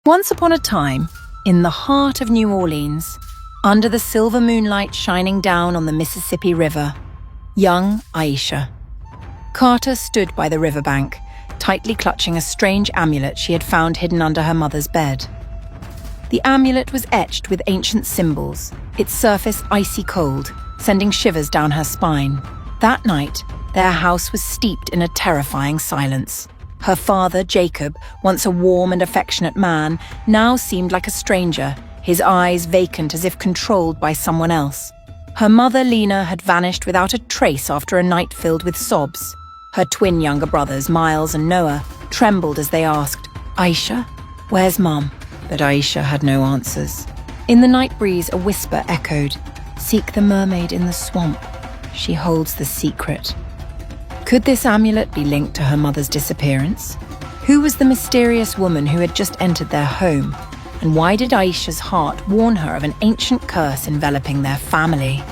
Once upon a time, in the heart of New Orleans, under the silver moonlight shining down on the Mississippi River, young Aisha. Carter stood by the riverbank, tightly clutching a strange amulet she had found hidden under her mother's bed. The amulet was etched with ancient symbols, its surface icy cold, sending shivers down her spine. That night, their house was steeped in a terrifying silence. Her father, Jacob, once a warm and affectionate man, now seemed like a stranger, his eyes vacant as if controlled by someone else. Her mother, Lena, had vanished without a trace after a night filled with sobs. Her twin younger brothers, Miles and Noah, trembled as they asked, "Aisha, where's Mum?" But Aisha had no answers. In the night breeze, a whisper echoed, "Seek the mermaid in the swamp. She holds the secret." Could this amulet be linked to her mother's disappearance? Who was the mysterious woman who had just entered their home? And why did Aisha's heart warn her of an ancient curse enveloping their family?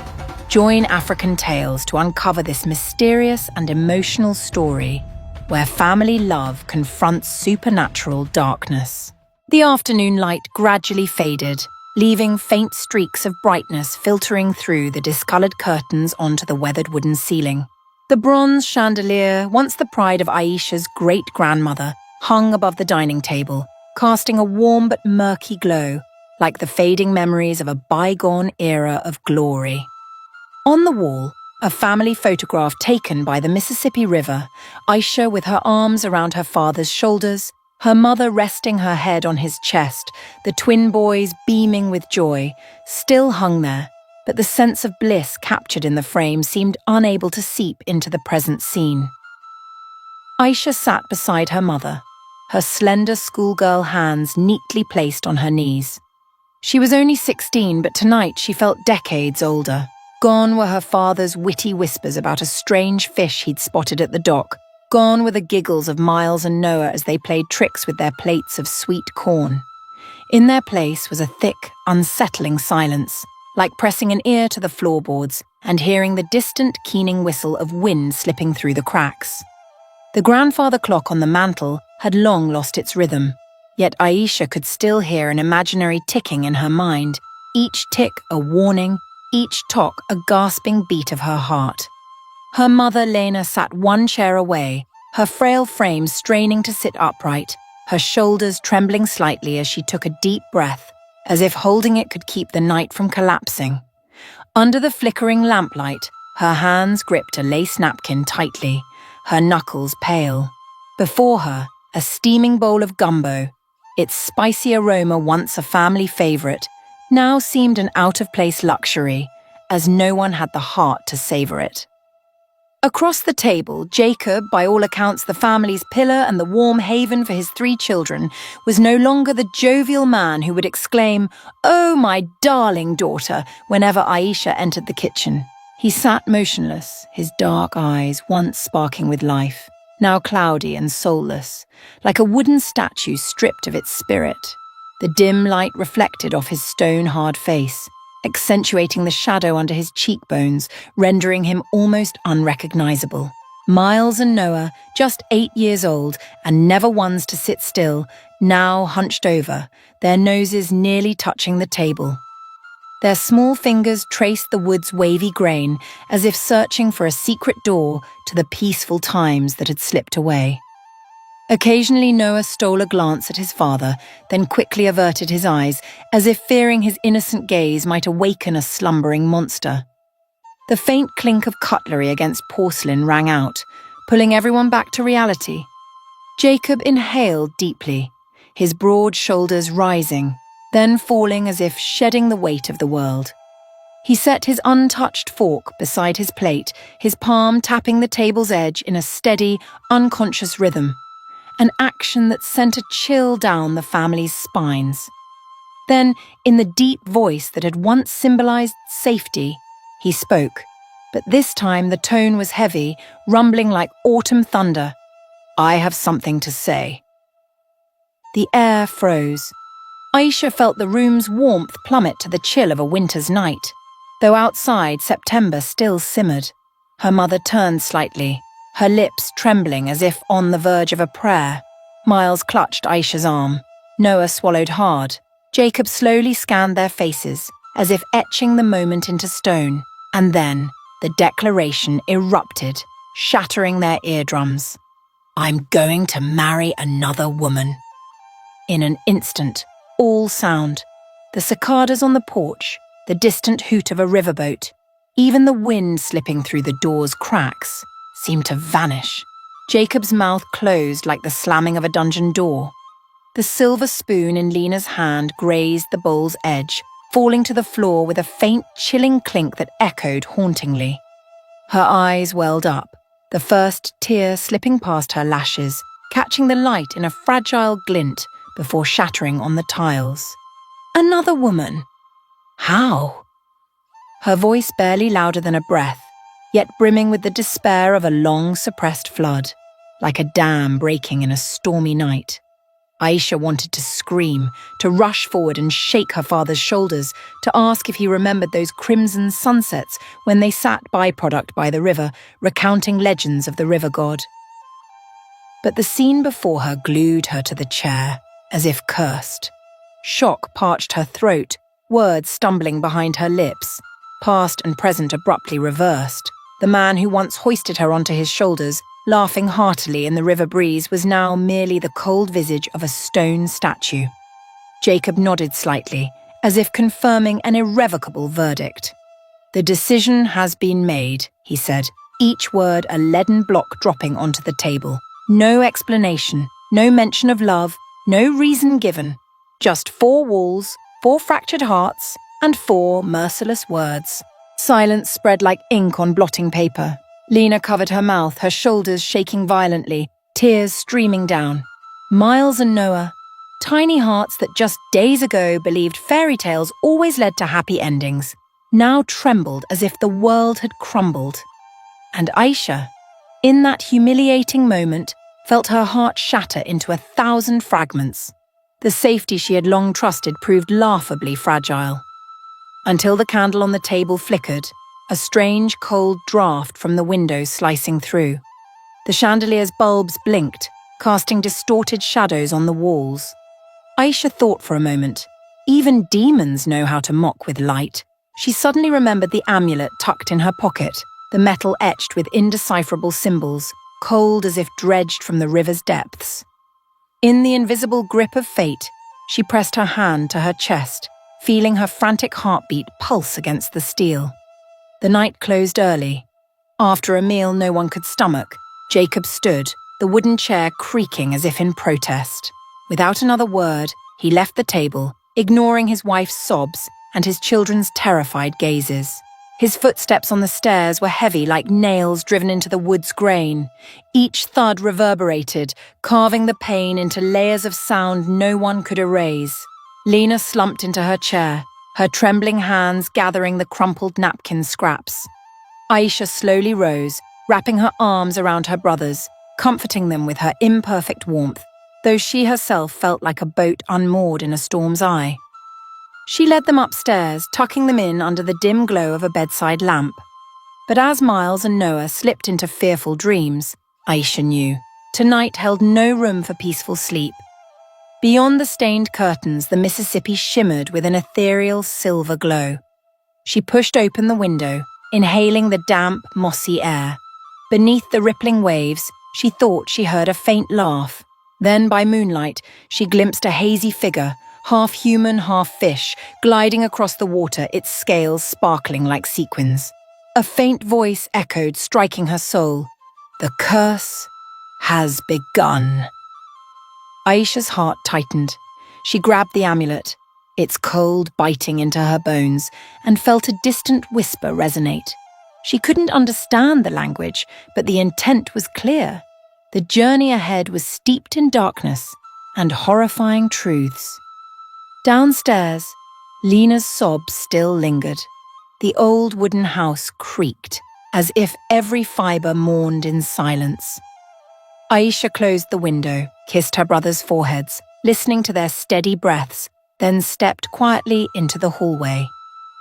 Join African Tales to uncover this mysterious and emotional story where family love confronts supernatural darkness. The afternoon light gradually faded, leaving faint streaks of brightness filtering through the discolored curtains onto the weathered wooden ceiling. The bronze chandelier, once the pride of Aisha's great-grandmother, hung above the dining table, casting a warm but murky glow, like the fading memories of a bygone era of glory. On the wall, a family photograph taken by the Mississippi River, Aisha with her arms around her father's shoulders, her mother resting her head on his chest, the twin boys beaming with joy, still hung there, but the sense of bliss captured in the frame seemed unable to seep into the present scene. Aisha sat beside her mother, her slender schoolgirl hands neatly placed on her knees. She was only 16, but tonight she felt decades older. Gone were her father's witty whispers about a strange fish he'd spotted at the dock. Gone were the giggles of Miles and Noah as they played tricks with their plates of sweet corn. In their place was a thick, unsettling silence, like pressing an ear to the floorboards and hearing the distant keening whistle of wind slipping through the cracks. The grandfather clock on the mantel had long lost its rhythm, yet Aisha could still hear an imaginary ticking in her mind, each tick a warning, each tock a gasping beat of her heart. Her mother, Lena, sat one chair away, her frail frame straining to sit upright, her shoulders trembling slightly as she took a deep breath, as if holding it could keep the night from collapsing. Under the flickering lamplight, her hands gripped a lace napkin tightly, her knuckles pale. Before her, a steaming bowl of gumbo, its spicy aroma once a family favorite, now seemed an out-of-place luxury, as no one had the heart to savor it. Across the table, Jacob, by all accounts the family's pillar and the warm haven for his 3 children, was no longer the jovial man who would exclaim, "Oh, my darling daughter," whenever Aisha entered the kitchen. He sat motionless, his dark eyes once sparking with life, now cloudy and soulless, like a wooden statue stripped of its spirit. The dim light reflected off his stone-hard face, accentuating the shadow under his cheekbones, rendering him almost unrecognizable. Miles and Noah, just 8 years old and never ones to sit still, now hunched over, their noses nearly touching the table. Their small fingers traced the wood's wavy grain, as if searching for a secret door to the peaceful times that had slipped away. Occasionally Noah stole a glance at his father, then quickly averted his eyes, as if fearing his innocent gaze might awaken a slumbering monster. The faint clink of cutlery against porcelain rang out, pulling everyone back to reality. Jacob inhaled deeply, his broad shoulders rising, then falling as if shedding the weight of the world. He set his untouched fork beside his plate, his palm tapping the table's edge in a steady, unconscious rhythm, an action that sent a chill down the family's spines. Then, in the deep voice that had once symbolized safety, he spoke, but this time the tone was heavy, rumbling like autumn thunder. "I have something to say." The air froze. Aisha felt the room's warmth plummet to the chill of a winter's night. Though outside, September still simmered. Her mother turned slightly, her lips trembling as if on the verge of a prayer. Miles clutched Aisha's arm. Noah swallowed hard. Jacob slowly scanned their faces, as if etching the moment into stone, and then the declaration erupted, shattering their eardrums. "I'm going to marry another woman." In an instant, all sound, the cicadas on the porch, the distant hoot of a riverboat, even the wind slipping through the door's cracks, seemed to vanish. Jacob's mouth closed like the slamming of a dungeon door. The silver spoon in Lena's hand grazed the bowl's edge, falling to the floor with a faint, chilling clink that echoed hauntingly. Her eyes welled up, the first tear slipping past her lashes, catching the light in a fragile glint before shattering on the tiles. Another woman? How? Her voice barely louder than a breath, yet brimming with the despair of a long-suppressed flood, like a dam breaking in a stormy night. Aisha wanted to scream, to rush forward and shake her father's shoulders, to ask if he remembered those crimson sunsets when they sat byproduct by the river, recounting legends of the river god. But the scene before her glued her to the chair, as if cursed. Shock parched her throat, words stumbling behind her lips. Past and present abruptly reversed. The man who once hoisted her onto his shoulders, laughing heartily in the river breeze, was now merely the cold visage of a stone statue. Jacob nodded slightly, as if confirming an irrevocable verdict. "The decision has been made," he said, each word a leaden block dropping onto the table. No explanation, no mention of love, no reason given. Just 4 walls, 4 fractured hearts, and 4 merciless words. Silence spread like ink on blotting paper. Lena covered her mouth, her shoulders shaking violently, tears streaming down. Miles and Noah, tiny hearts that just days ago believed fairy tales always led to happy endings, now trembled as if the world had crumbled. And Aisha, in that humiliating moment, felt her heart shatter into 1,000 fragments. The safety she had long trusted proved laughably fragile. Until the candle on the table flickered, a strange cold draft from the window slicing through. The chandelier's bulbs blinked, casting distorted shadows on the walls. Aisha thought for a moment. Even demons know how to mock with light. She suddenly remembered the amulet tucked in her pocket, the metal etched with indecipherable symbols, cold as if dredged from the river's depths. In the invisible grip of fate, she pressed her hand to her chest, feeling her frantic heartbeat pulse against the steel. The night closed early. After a meal no one could stomach, Jacob stood, the wooden chair creaking as if in protest. Without another word, he left the table, ignoring his wife's sobs and his children's terrified gazes. His footsteps on the stairs were heavy like nails driven into the wood's grain. Each thud reverberated, carving the pain into layers of sound no one could erase. Lena slumped into her chair, her trembling hands gathering the crumpled napkin scraps. Aisha slowly rose, wrapping her arms around her brothers, comforting them with her imperfect warmth, though she herself felt like a boat unmoored in a storm's eye. She led them upstairs, tucking them in under the dim glow of a bedside lamp. But as Miles and Noah slipped into fearful dreams, Aisha knew tonight held no room for peaceful sleep. Beyond the stained curtains, the Mississippi shimmered with an ethereal silver glow. She pushed open the window, inhaling the damp, mossy air. Beneath the rippling waves, she thought she heard a faint laugh. Then, by moonlight, she glimpsed a hazy figure, half human, half fish, gliding across the water, its scales sparkling like sequins. A faint voice echoed, striking her soul. "The curse has begun." Aisha's heart tightened. She grabbed the amulet, its cold biting into her bones, and felt a distant whisper resonate. She couldn't understand the language, but the intent was clear. The journey ahead was steeped in darkness and horrifying truths. Downstairs, Lena's sobs still lingered. The old wooden house creaked, as if every fibre mourned in silence. Aisha closed the window, kissed her brothers' foreheads, listening to their steady breaths, then stepped quietly into the hallway.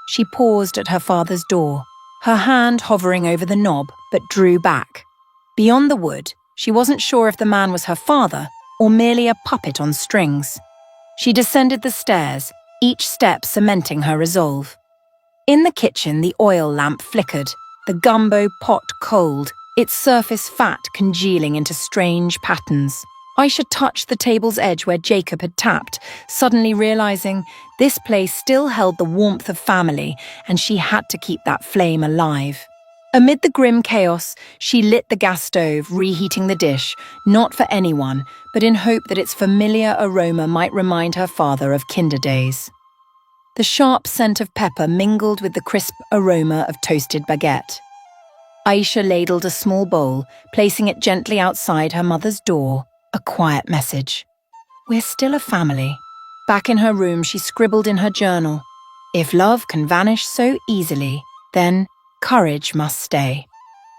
She paused at her father's door, her hand hovering over the knob, but drew back. Beyond the wood, she wasn't sure if the man was her father or merely a puppet on strings. She descended the stairs, each step cementing her resolve. In the kitchen, the oil lamp flickered, the gumbo pot cold, its surface fat congealing into strange patterns. Aisha touched the table's edge where Jacob had tapped, suddenly realizing this place still held the warmth of family, and she had to keep that flame alive. Amid the grim chaos, she lit the gas stove, reheating the dish, not for anyone, but in hope that its familiar aroma might remind her father of Kinder days. The sharp scent of pepper mingled with the crisp aroma of toasted baguette. Aisha ladled a small bowl, placing it gently outside her mother's door, a quiet message. "We're still a family." Back in her room, she scribbled in her journal, "If love can vanish so easily, then courage must stay."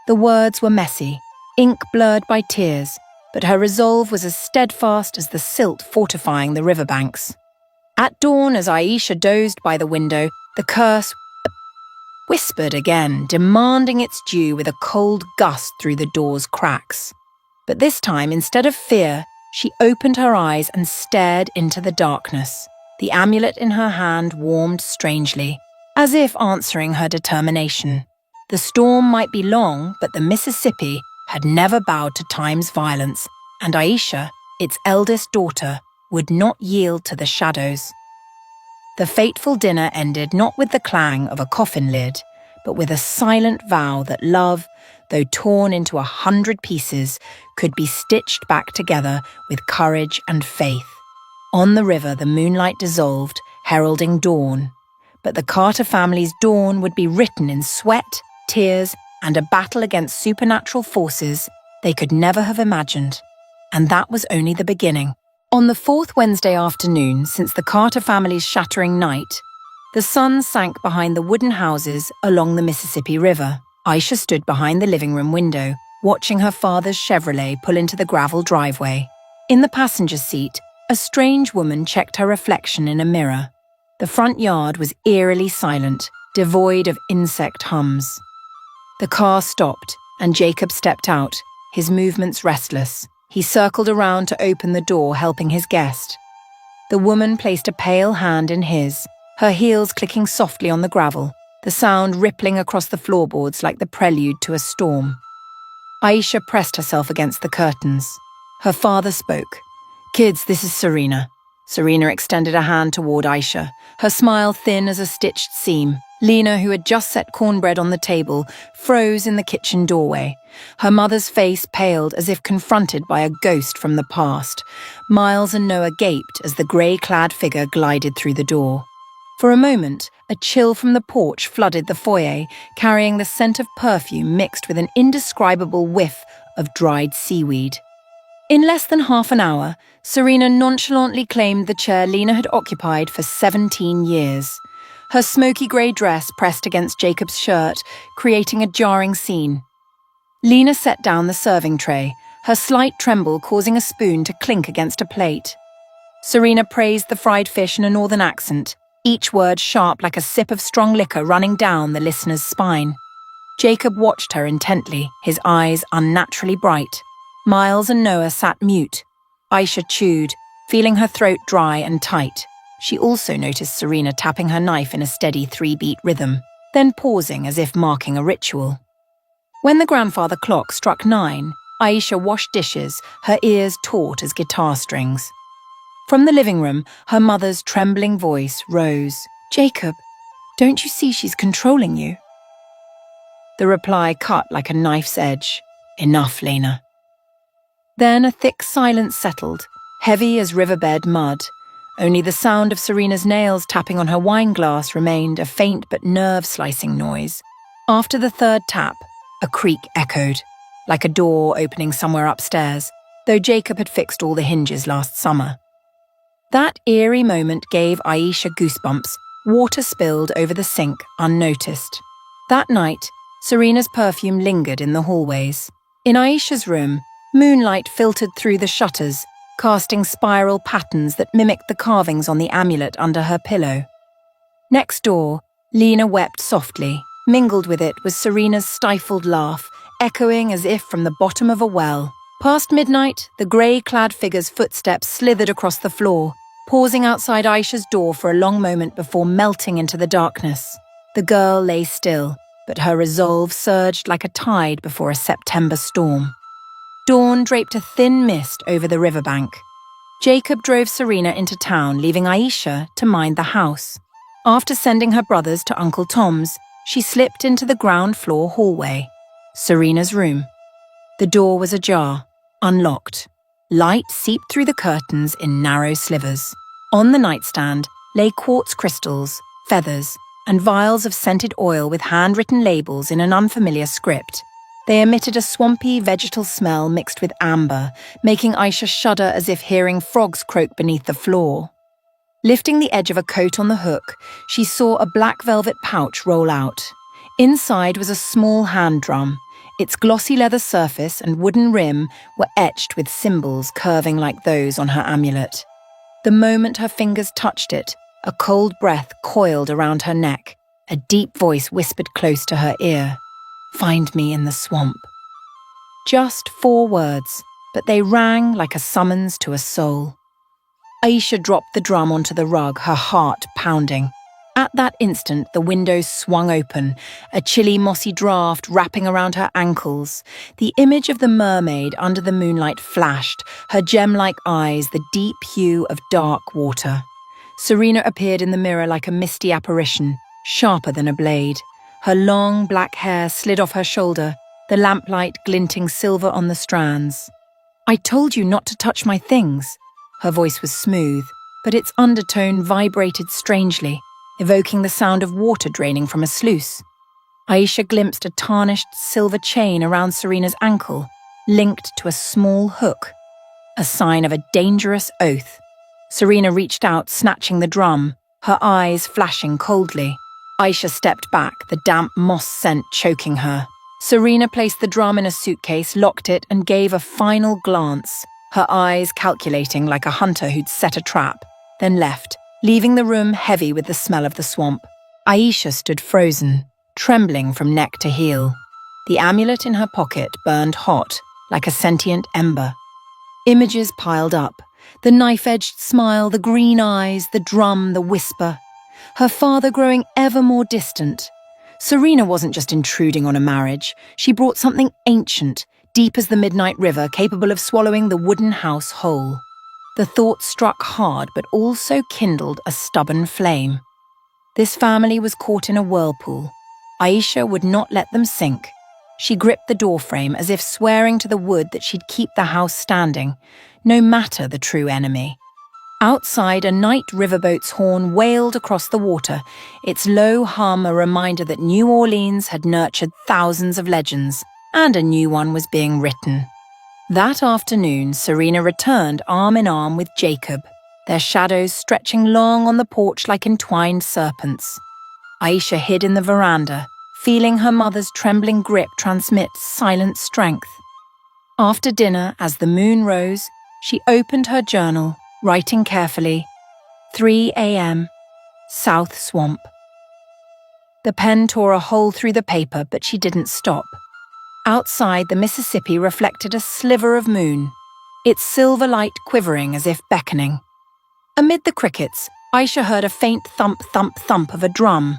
The words were messy, ink blurred by tears, but her resolve was as steadfast as the silt fortifying the riverbanks. At dawn, as Aisha dozed by the window, the curse whispered again, demanding its due with a cold gust through the door's cracks. But this time, instead of fear, she opened her eyes and stared into the darkness. The amulet in her hand warmed strangely, as if answering her determination. The storm might be long, but the Mississippi had never bowed to time's violence, and Aisha, its eldest daughter, would not yield to the shadows. The fateful dinner ended not with the clang of a coffin lid, but with a silent vow that love, though torn into 100 pieces, could be stitched back together with courage and faith. On the river, the moonlight dissolved, heralding dawn. But the Carter family's dawn would be written in sweat, tears, and a battle against supernatural forces they could never have imagined. And that was only the beginning. On the fourth Wednesday afternoon since the Carter family's shattering night, the sun sank behind the wooden houses along the Mississippi River. Aisha stood behind the living room window, watching her father's Chevrolet pull into the gravel driveway. In the passenger seat, a strange woman checked her reflection in a mirror. The front yard was eerily silent, devoid of insect hums. The car stopped, and Jacob stepped out, his movements restless. He circled around to open the door, helping his guest. The woman placed a pale hand in his, her heels clicking softly on the gravel, the sound rippling across the floorboards like the prelude to a storm. Aisha pressed herself against the curtains. Her father spoke. "Kids, this is Serena." Serena extended a hand toward Aisha, her smile thin as a stitched seam. Lena, who had just set cornbread on the table, froze in the kitchen doorway. Her mother's face paled as if confronted by a ghost from the past. Miles and Noah gaped as the grey-clad figure glided through the door. For a moment, a chill from the porch flooded the foyer, carrying the scent of perfume mixed with an indescribable whiff of dried seaweed. In less than half an hour, Serena nonchalantly claimed the chair Lena had occupied for 17 years. Her smoky grey dress pressed against Jacob's shirt, creating a jarring scene. Lena set down the serving tray, her slight tremble causing a spoon to clink against a plate. Serena praised the fried fish in a northern accent, each word sharp like a sip of strong liquor running down the listener's spine. Jacob watched her intently, his eyes unnaturally bright. Miles and Noah sat mute. Aisha chewed, feeling her throat dry and tight. She also noticed Serena tapping her knife in a steady 3-beat rhythm, then pausing as if marking a ritual. When the grandfather clock struck 9, Aisha washed dishes, her ears taut as guitar strings. From the living room, her mother's trembling voice rose. "Jacob, don't you see she's controlling you?" The reply cut like a knife's edge. "Enough, Lena." Then a thick silence settled, heavy as riverbed mud. Only the sound of Serena's nails tapping on her wine glass remained a faint but nerve-slicing noise. After the third tap, a creak echoed, like a door opening somewhere upstairs, though Jacob had fixed all the hinges last summer. That eerie moment gave Aisha goosebumps, water spilled over the sink unnoticed. That night, Serena's perfume lingered in the hallways. In Aisha's room, moonlight filtered through the shutters, casting spiral patterns that mimicked the carvings on the amulet under her pillow. Next door, Lena wept softly. Mingled with it was Serena's stifled laugh, echoing as if from the bottom of a well. Past midnight, the grey-clad figure's footsteps slithered across the floor. pausing outside Aisha's door for a long moment before melting into the darkness. The girl lay still, but her resolve surged like a tide before a September storm. Dawn draped a thin mist over the riverbank. Jacob drove Serena into town, leaving Aisha to mind the house. After sending her brothers to Uncle Tom's, she slipped into the ground floor hallway, Serena's room. The door was ajar, unlocked. Light seeped through the curtains in narrow slivers. On the nightstand lay quartz crystals, feathers, and vials of scented oil with handwritten labels in an unfamiliar script. They emitted a swampy vegetal smell mixed with amber, making Aisha shudder as if hearing frogs croak beneath the floor. Lifting the edge of a coat on the hook, she saw a black velvet pouch roll out. Inside was a small hand drum. Its glossy leather surface and wooden rim were etched with symbols curving like those on her amulet. The moment her fingers touched it, a cold breath coiled around her neck. A deep voice whispered close to her ear, "Find me in the swamp." Just 4 words, but they rang like a summons to a soul. Aisha dropped the drum onto the rug, her heart pounding. At that instant, the windows swung open, a chilly, mossy draft wrapping around her ankles. The image of the mermaid under the moonlight flashed, her gem-like eyes the deep hue of dark water. Serena appeared in the mirror like a misty apparition, sharper than a blade. Her long, black hair slid off her shoulder, the lamplight glinting silver on the strands. "I told you not to touch my things." Her voice was smooth, but its undertone vibrated strangely, evoking the sound of water draining from a sluice. Aisha glimpsed a tarnished silver chain around Serena's ankle, linked to a small hook, a sign of a dangerous oath. Serena reached out, snatching the drum, her eyes flashing coldly. Aisha stepped back, the damp moss scent choking her. Serena placed the drum in a suitcase, locked it, and gave a final glance, her eyes calculating like a hunter who'd set a trap, then left, leaving the room heavy with the smell of the swamp. Aisha stood frozen, trembling from neck to heel. The amulet in her pocket burned hot, like a sentient ember. Images piled up, the knife-edged smile, the green eyes, the drum, the whisper. Her father growing ever more distant. Serena wasn't just intruding on a marriage. She brought something ancient, deep as the midnight river, capable of swallowing the wooden house whole. The thought struck hard, but also kindled a stubborn flame. This family was caught in a whirlpool. Aisha would not let them sink. She gripped the doorframe as if swearing to the wood that she'd keep the house standing, no matter the true enemy. Outside, a night riverboat's horn wailed across the water, its low hum a reminder that New Orleans had nurtured thousands of legends, and a new one was being written. That afternoon, Serena returned arm in arm with Jacob, their shadows stretching long on the porch like entwined serpents. Aisha hid in the veranda, feeling her mother's trembling grip transmit silent strength. After dinner, as the moon rose, she opened her journal, writing carefully, 3 a.m., South Swamp. The pen tore a hole through the paper, but she didn't stop. Outside, the Mississippi reflected a sliver of moon, its silver light quivering as if beckoning. Amid the crickets, Aisha heard a faint thump-thump-thump of a drum.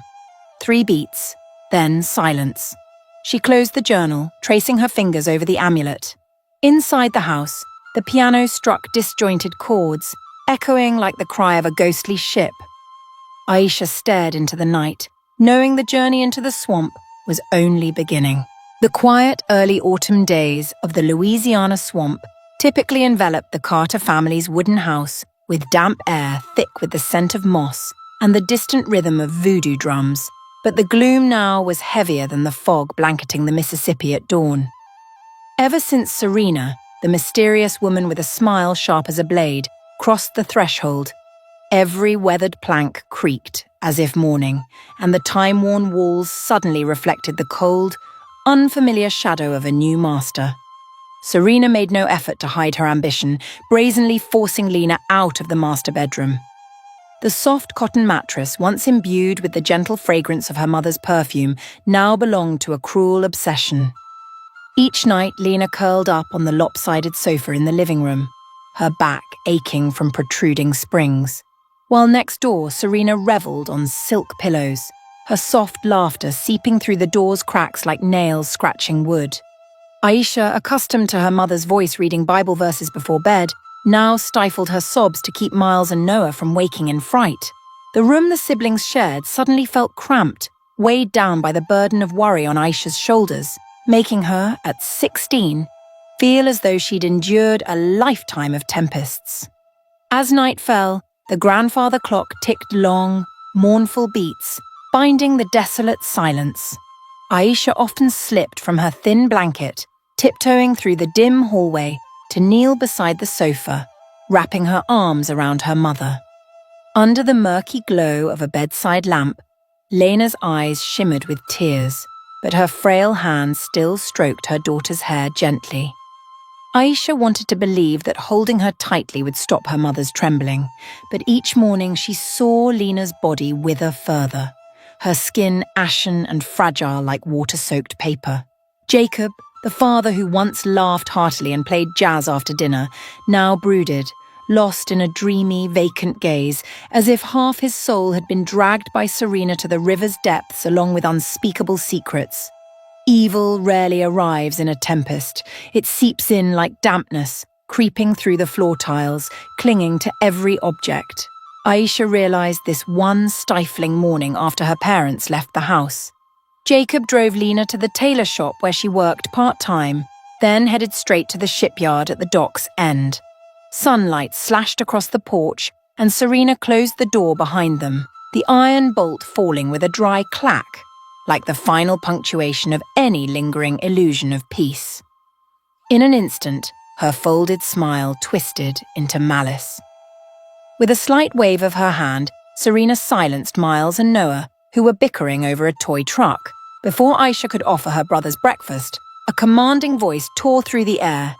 3 beats, then silence. She closed the journal, tracing her fingers over the amulet. Inside the house, the piano struck disjointed chords, echoing like the cry of a ghostly ship. Aisha stared into the night, knowing the journey into the swamp was only beginning. The quiet early autumn days of the Louisiana swamp typically enveloped the Carter family's wooden house with damp air thick with the scent of moss and the distant rhythm of voodoo drums. But the gloom now was heavier than the fog blanketing the Mississippi at dawn. Ever since Serena, the mysterious woman with a smile sharp as a blade, crossed the threshold, every weathered plank creaked as if mourning, and the time-worn walls suddenly reflected the cold, unfamiliar shadow of a new master. Serena made no effort to hide her ambition, brazenly forcing Lena out of the master bedroom. The soft cotton mattress, once imbued with the gentle fragrance of her mother's perfume, now belonged to a cruel obsession. Each night, Lena curled up on the lopsided sofa in the living room, her back aching from protruding springs. While next door, Serena revelled on silk pillows, her soft laughter seeping through the door's cracks like nails scratching wood. Aisha, accustomed to her mother's voice reading Bible verses before bed, now stifled her sobs to keep Miles and Noah from waking in fright. The room the siblings shared suddenly felt cramped, weighed down by the burden of worry on Aisha's shoulders, making her, at 16, feel as though she'd endured a lifetime of tempests. As night fell, the grandfather clock ticked long, mournful beats, binding the desolate silence. Aisha often slipped from her thin blanket, tiptoeing through the dim hallway to kneel beside the sofa, wrapping her arms around her mother. Under the murky glow of a bedside lamp, Lena's eyes shimmered with tears, but her frail hands still stroked her daughter's hair gently. Aisha wanted to believe that holding her tightly would stop her mother's trembling, but each morning she saw Lena's body wither further, her skin ashen and fragile like water-soaked paper. Jacob, the father who once laughed heartily and played jazz after dinner, now brooded, lost in a dreamy, vacant gaze, as if half his soul had been dragged by Serena to the river's depths along with unspeakable secrets. Evil rarely arrives in a tempest. It seeps in like dampness, creeping through the floor tiles, clinging to every object. Aisha realized this one stifling morning after her parents left the house. Jacob drove Lena to the tailor shop where she worked part-time, then headed straight to the shipyard at the dock's end. Sunlight slashed across the porch, and Serena closed the door behind them, the iron bolt falling with a dry clack, like the final punctuation of any lingering illusion of peace. In an instant, her folded smile twisted into malice. With a slight wave of her hand, Serena silenced Miles and Noah, who were bickering over a toy truck. Before Aisha could offer her brothers breakfast, a commanding voice tore through the air.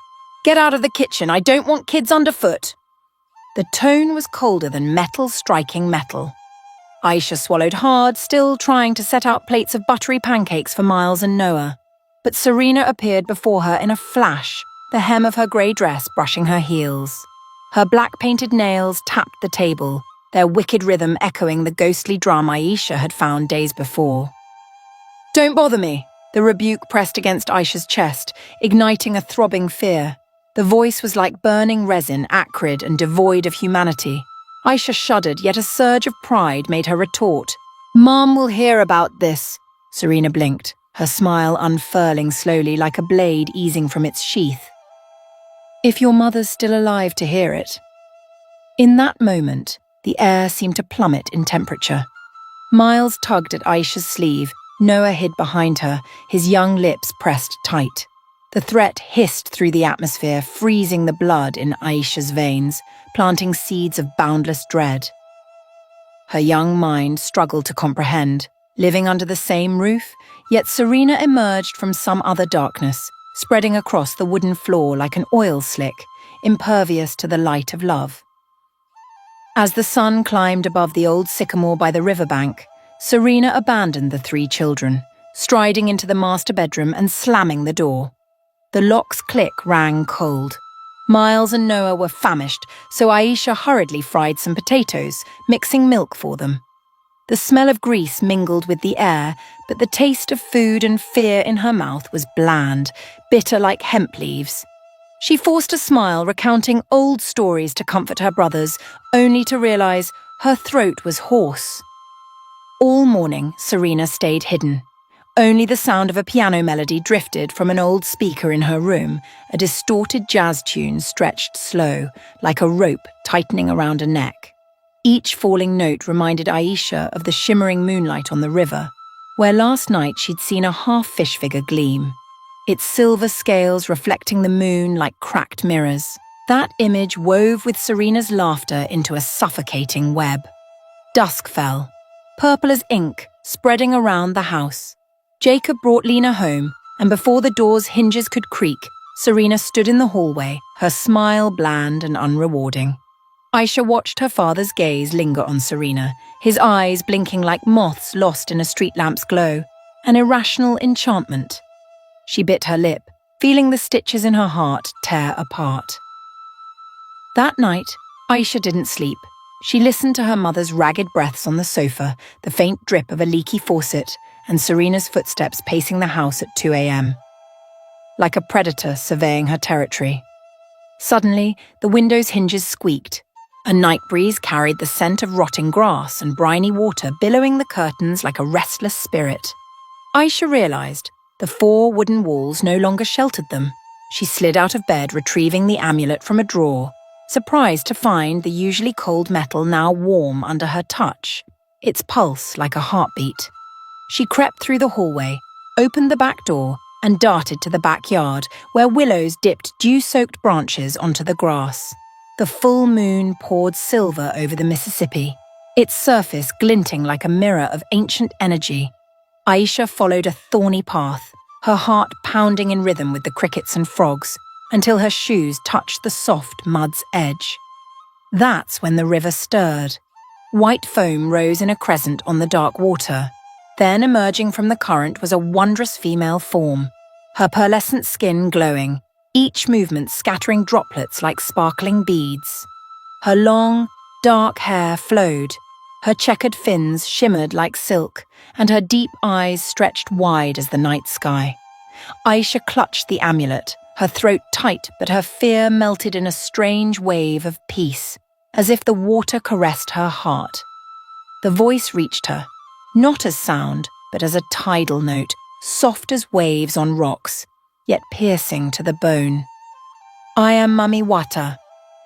"Get out of the kitchen, I don't want kids underfoot." The tone was colder than metal striking metal. Aisha swallowed hard, still trying to set out plates of buttery pancakes for Miles and Noah. But Serena appeared before her in a flash, the hem of her grey dress brushing her heels. Her black-painted nails tapped the table, their wicked rhythm echoing the ghostly drum Aisha had found days before. "Don't bother me," the rebuke pressed against Aisha's chest, igniting a throbbing fear. The voice was like burning resin, acrid and devoid of humanity. Aisha shuddered, yet a surge of pride made her retort. "Mom will hear about this." Serena blinked, her smile unfurling slowly like a blade easing from its sheath. "If your mother's still alive to hear it." In that moment, the air seemed to plummet in temperature. Miles tugged at Aisha's sleeve, Noah hid behind her, his young lips pressed tight. The threat hissed through the atmosphere, freezing the blood in Aisha's veins, planting seeds of boundless dread. Her young mind struggled to comprehend, living under the same roof, yet Serena emerged from some other darkness, spreading across the wooden floor like an oil slick, impervious to the light of love. As the sun climbed above the old sycamore by the riverbank, Serena abandoned the three children, striding into the master bedroom and slamming the door. The lock's click rang cold. Miles and Noah were famished, so Aisha hurriedly fried some potatoes, mixing milk for them. The smell of grease mingled with the air, but the taste of food and fear in her mouth was bland, bitter like hemp leaves. She forced a smile, recounting old stories to comfort her brothers, only to realize her throat was hoarse. All morning, Serena stayed hidden. Only the sound of a piano melody drifted from an old speaker in her room, a distorted jazz tune stretched slow, like a rope tightening around a neck. Each falling note reminded Aisha of the shimmering moonlight on the river, where last night she'd seen a half-fish figure gleam, its silver scales reflecting the moon like cracked mirrors. That image wove with Serena's laughter into a suffocating web. Dusk fell, purple as ink, spreading around the house. Jacob brought Lena home, and before the door's hinges could creak, Serena stood in the hallway, her smile bland and unrewarding. Aisha watched her father's gaze linger on Serena, his eyes blinking like moths lost in a street lamp's glow, an irrational enchantment. She bit her lip, feeling the stitches in her heart tear apart. That night, Aisha didn't sleep. She listened to her mother's ragged breaths on the sofa, the faint drip of a leaky faucet, and Serena's footsteps pacing the house at 2 a.m. Like a predator surveying her territory. Suddenly, the window's hinges squeaked. A night breeze carried the scent of rotting grass and briny water billowing the curtains like a restless spirit. Aisha realized the 4 wooden walls no longer sheltered them. She slid out of bed, retrieving the amulet from a drawer, surprised to find the usually cold metal now warm under her touch, its pulse like a heartbeat. She crept through the hallway, opened the back door, and darted to the backyard, where willows dipped dew-soaked branches onto the grass. The full moon poured silver over the Mississippi, its surface glinting like a mirror of ancient energy. Aisha followed a thorny path, her heart pounding in rhythm with the crickets and frogs, until her shoes touched the soft mud's edge. That's when the river stirred. White foam rose in a crescent on the dark water. Then emerging from the current was a wondrous female form, her pearlescent skin glowing, each movement scattering droplets like sparkling beads. Her long, dark hair flowed, her checkered fins shimmered like silk, and her deep eyes stretched wide as the night sky. Aisha clutched the amulet, her throat tight, but her fear melted in a strange wave of peace, as if the water caressed her heart. The voice reached her, not as sound, but as a tidal note, soft as waves on rocks, yet piercing to the bone. I am Mami Wata,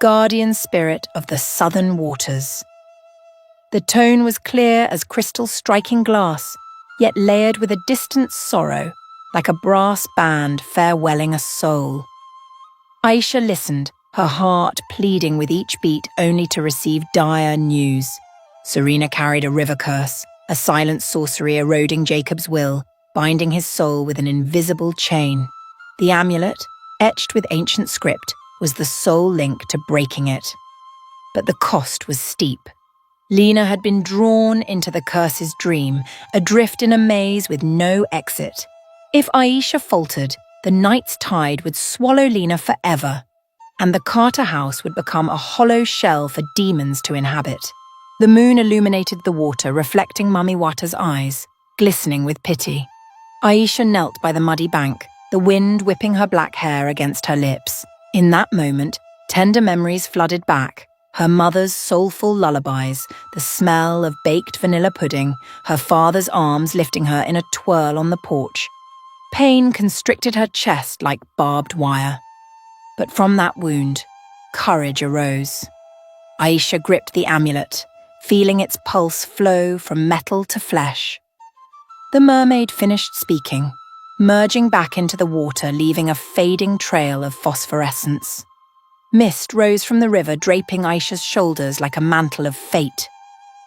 guardian spirit of the southern waters. The tone was clear as crystal striking glass, yet layered with a distant sorrow, like a brass band farewelling a soul. Aisha listened, her heart pleading with each beat only to receive dire news. Serena carried a river curse, a silent sorcery eroding Jacob's will, binding his soul with an invisible chain. The amulet, etched with ancient script, was the sole link to breaking it. But the cost was steep. Lena had been drawn into the curse's dream, adrift in a maze with no exit. If Aisha faltered, the night's tide would swallow Lena forever, and the Carter house would become a hollow shell for demons to inhabit. The moon illuminated the water, reflecting Mami Wata's eyes, glistening with pity. Aisha knelt by the muddy bank, the wind whipping her black hair against her lips. In that moment, tender memories flooded back, her mother's soulful lullabies, the smell of baked vanilla pudding, her father's arms lifting her in a twirl on the porch. Pain constricted her chest like barbed wire. But from that wound, courage arose. Aisha gripped the amulet, feeling its pulse flow from metal to flesh. The mermaid finished speaking, merging back into the water, leaving a fading trail of phosphorescence. Mist rose from the river, draping Aisha's shoulders like a mantle of fate.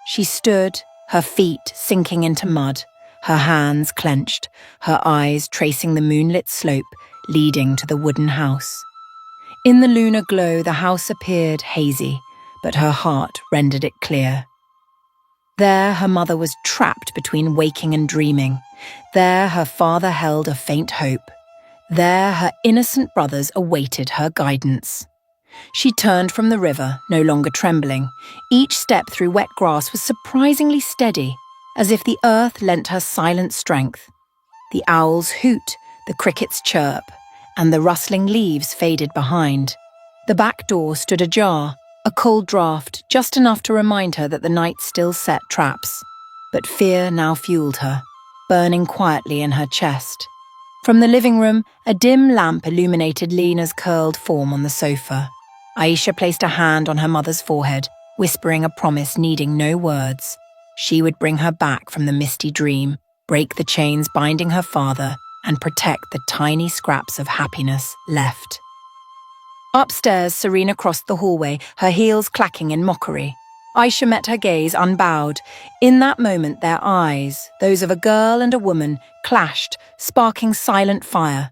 She stood, her feet sinking into mud, her hands clenched, her eyes tracing the moonlit slope leading to the wooden house. In the lunar glow, the house appeared hazy, but her heart rendered it clear. There her mother was trapped between waking and dreaming. There her father held a faint hope. There her innocent brothers awaited her guidance. She turned from the river, no longer trembling. Each step through wet grass was surprisingly steady, as if the earth lent her silent strength. The owls hoot, the crickets chirp, and the rustling leaves faded behind. The back door stood ajar, a cold draught just enough to remind her that the night still set traps. But fear now fueled her, burning quietly in her chest. From the living room, a dim lamp illuminated Lena's curled form on the sofa. Aisha placed a hand on her mother's forehead, whispering a promise needing no words. She would bring her back from the misty dream, break the chains binding her father, and protect the tiny scraps of happiness left. Upstairs, Serena crossed the hallway, her heels clacking in mockery. Aisha met her gaze unbowed. In that moment, their eyes, those of a girl and a woman, clashed, sparking silent fire.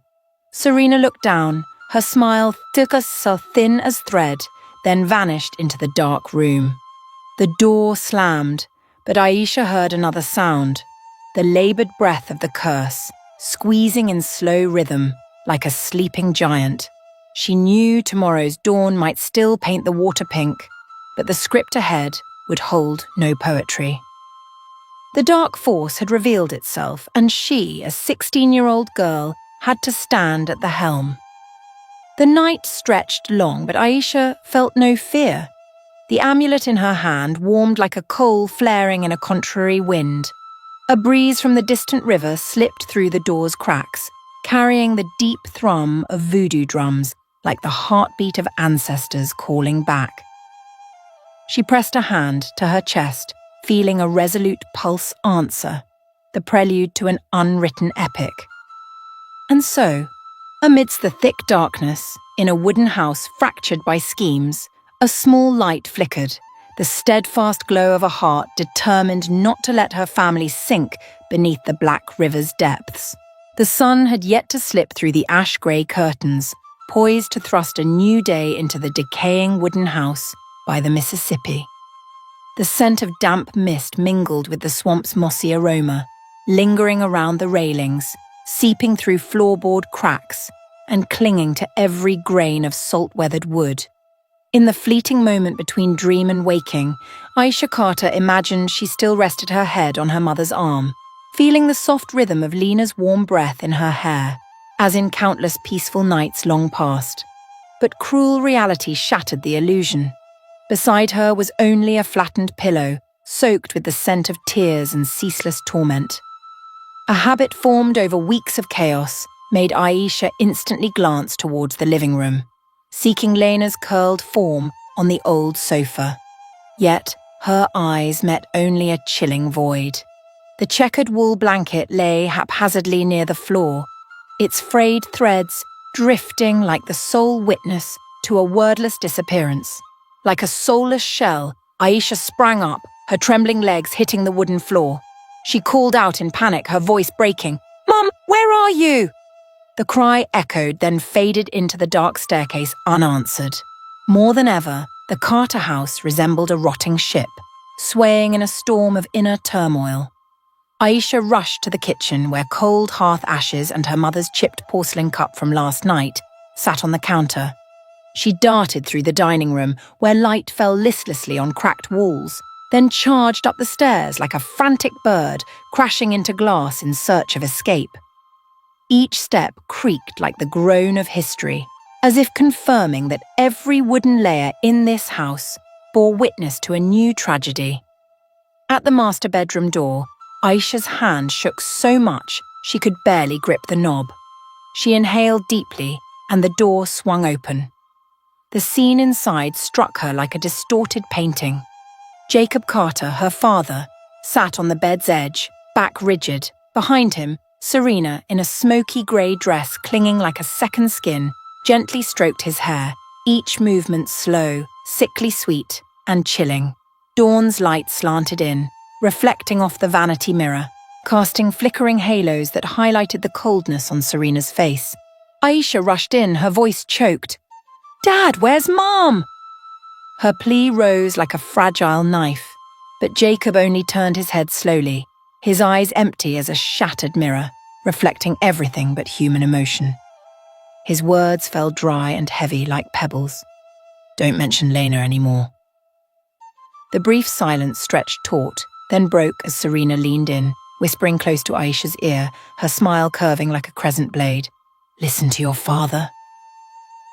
Serena looked down, her smile took us so thin as thread, then vanished into the dark room. The door slammed, but Aisha heard another sound, the laboured breath of the curse, squeezing in slow rhythm, like a sleeping giant. She knew tomorrow's dawn might still paint the water pink, but the script ahead would hold no poetry. The dark force had revealed itself, and she, a 16-year-old girl, had to stand at the helm. The night stretched long, but Aisha felt no fear. The amulet in her hand warmed like a coal flaring in a contrary wind. A breeze from the distant river slipped through the door's cracks, carrying the deep thrum of voodoo drums like the heartbeat of ancestors calling back. She pressed a hand to her chest, feeling a resolute pulse answer, the prelude to an unwritten epic. And so, amidst the thick darkness, in a wooden house fractured by schemes, a small light flickered, the steadfast glow of a heart determined not to let her family sink beneath the black river's depths. The sun had yet to slip through the ash-grey curtains, poised to thrust a new day into the decaying wooden house by the Mississippi. The scent of damp mist mingled with the swamp's mossy aroma, lingering around the railings, seeping through floorboard cracks, and clinging to every grain of salt-weathered wood. In the fleeting moment between dream and waking, Aisha Carter imagined she still rested her head on her mother's arm, feeling the soft rhythm of Lena's warm breath in her hair, as in countless peaceful nights long past. But cruel reality shattered the illusion. Beside her was only a flattened pillow, soaked with the scent of tears and ceaseless torment. A habit formed over weeks of chaos made Aisha instantly glance towards the living room, seeking Lena's curled form on the old sofa. Yet her eyes met only a chilling void. The checkered wool blanket lay haphazardly near the floor, its frayed threads drifting like the sole witness to a wordless disappearance. Like a soulless shell, Aisha sprang up, her trembling legs hitting the wooden floor. She called out in panic, her voice breaking, "Mum, where are you?" The cry echoed, then faded into the dark staircase unanswered. More than ever, the Carter house resembled a rotting ship, swaying in a storm of inner turmoil. Aisha rushed to the kitchen where cold hearth ashes and her mother's chipped porcelain cup from last night sat on the counter. She darted through the dining room where light fell listlessly on cracked walls, then charged up the stairs like a frantic bird crashing into glass in search of escape. Each step creaked like the groan of history, as if confirming that every wooden layer in this house bore witness to a new tragedy. At the master bedroom door, Aisha's hand shook so much she could barely grip the knob. She inhaled deeply, and the door swung open. The scene inside struck her like a distorted painting. Jacob Carter, her father, sat on the bed's edge, back rigid. Behind him, Serena, in a smoky grey dress clinging like a second skin, gently stroked his hair, each movement slow, sickly sweet, and chilling. Dawn's light slanted in, reflecting off the vanity mirror, casting flickering halos that highlighted the coldness on Serena's face. Aisha rushed in, her voice choked. "Dad, where's Mom?" Her plea rose like a fragile knife, but Jacob only turned his head slowly, his eyes empty as a shattered mirror, reflecting everything but human emotion. His words fell dry and heavy like pebbles. "Don't mention Lena anymore." The brief silence stretched taut, then broke as Serena leaned in, whispering close to Aisha's ear, her smile curving like a crescent blade. "Listen to your father."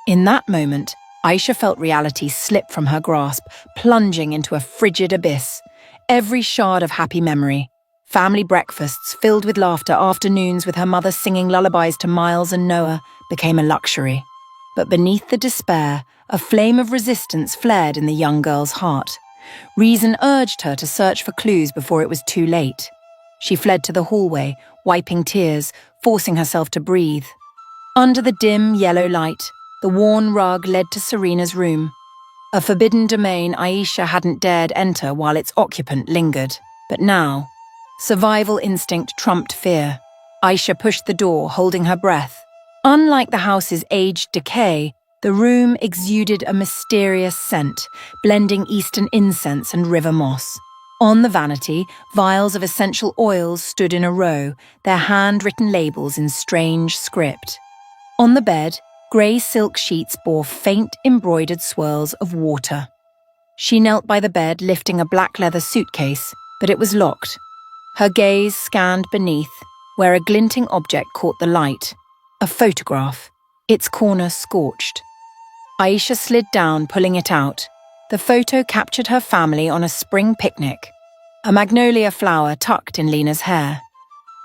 In that moment, Aisha felt reality slip from her grasp, plunging into a frigid abyss. Every shard of happy memory, family breakfasts filled with laughter, afternoons with her mother singing lullabies to Miles and Noah, became a luxury. But beneath the despair, a flame of resistance flared in the young girl's heart. Reason urged her to search for clues before it was too late. She fled to the hallway, wiping tears, forcing herself to breathe. Under the dim yellow light, the worn rug led to Serena's room. A forbidden domain Aisha hadn't dared enter while its occupant lingered. But now, survival instinct trumped fear. Aisha pushed the door, holding her breath. Unlike the house's aged decay, the room exuded a mysterious scent, blending eastern incense and river moss. On the vanity, vials of essential oils stood in a row, their hand-written labels in strange script. On the bed, Grey silk sheets bore faint embroidered swirls of water. She knelt by the bed, lifting a black leather suitcase, but it was locked. Her gaze scanned beneath, where a glinting object caught the light. A photograph, its corner scorched. Aisha slid down, pulling it out. The photo captured her family on a spring picnic, a magnolia flower tucked in Lena's hair.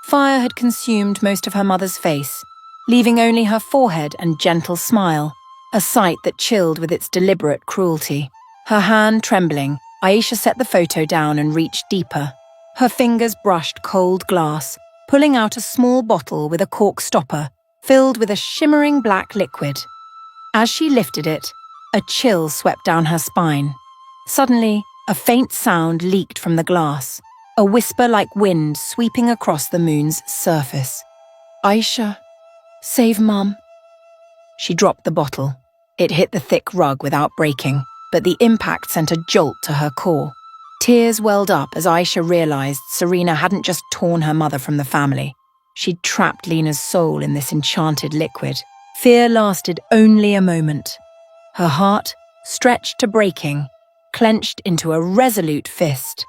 Fire had consumed most of her mother's face, leaving only her forehead and gentle smile, a sight that chilled with its deliberate cruelty. Her hand trembling, Aisha set the photo down and reached deeper. Her fingers brushed cold glass, pulling out a small bottle with a cork stopper, filled with a shimmering black liquid. As she lifted it, a chill swept down her spine. Suddenly, a faint sound leaked from the glass, a whisper like wind sweeping across the moon's surface. "Aisha, save Mum." She dropped the bottle. It hit the thick rug without breaking, but the impact sent a jolt to her core. Tears welled up as Aisha realized Serena hadn't just torn her mother from the family. She'd trapped Lena's soul in this enchanted liquid. Fear lasted only a moment. Her heart, stretched to breaking, clenched into a resolute fist.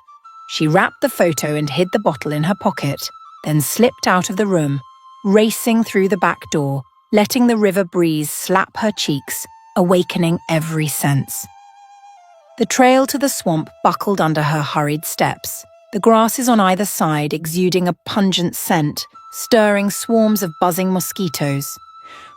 She wrapped the photo and hid the bottle in her pocket, then slipped out of the room, racing through the back door, letting the river breeze slap her cheeks, awakening every sense. The trail to the swamp buckled under her hurried steps, the grasses on either side exuding a pungent scent, stirring swarms of buzzing mosquitoes.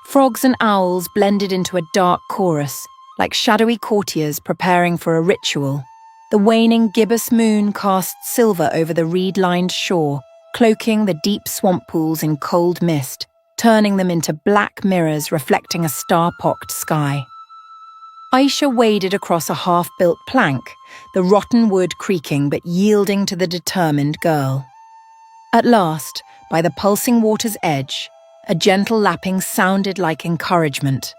Frogs and owls blended into a dark chorus, like shadowy courtiers preparing for a ritual. The waning gibbous moon cast silver over the reed-lined shore, cloaking the deep swamp pools in cold mist, turning them into black mirrors reflecting a star-pocked sky. Aisha waded across a half-built plank, the rotten wood creaking but yielding to the determined girl. At last, by the pulsing water's edge, a gentle lapping sounded like encouragement.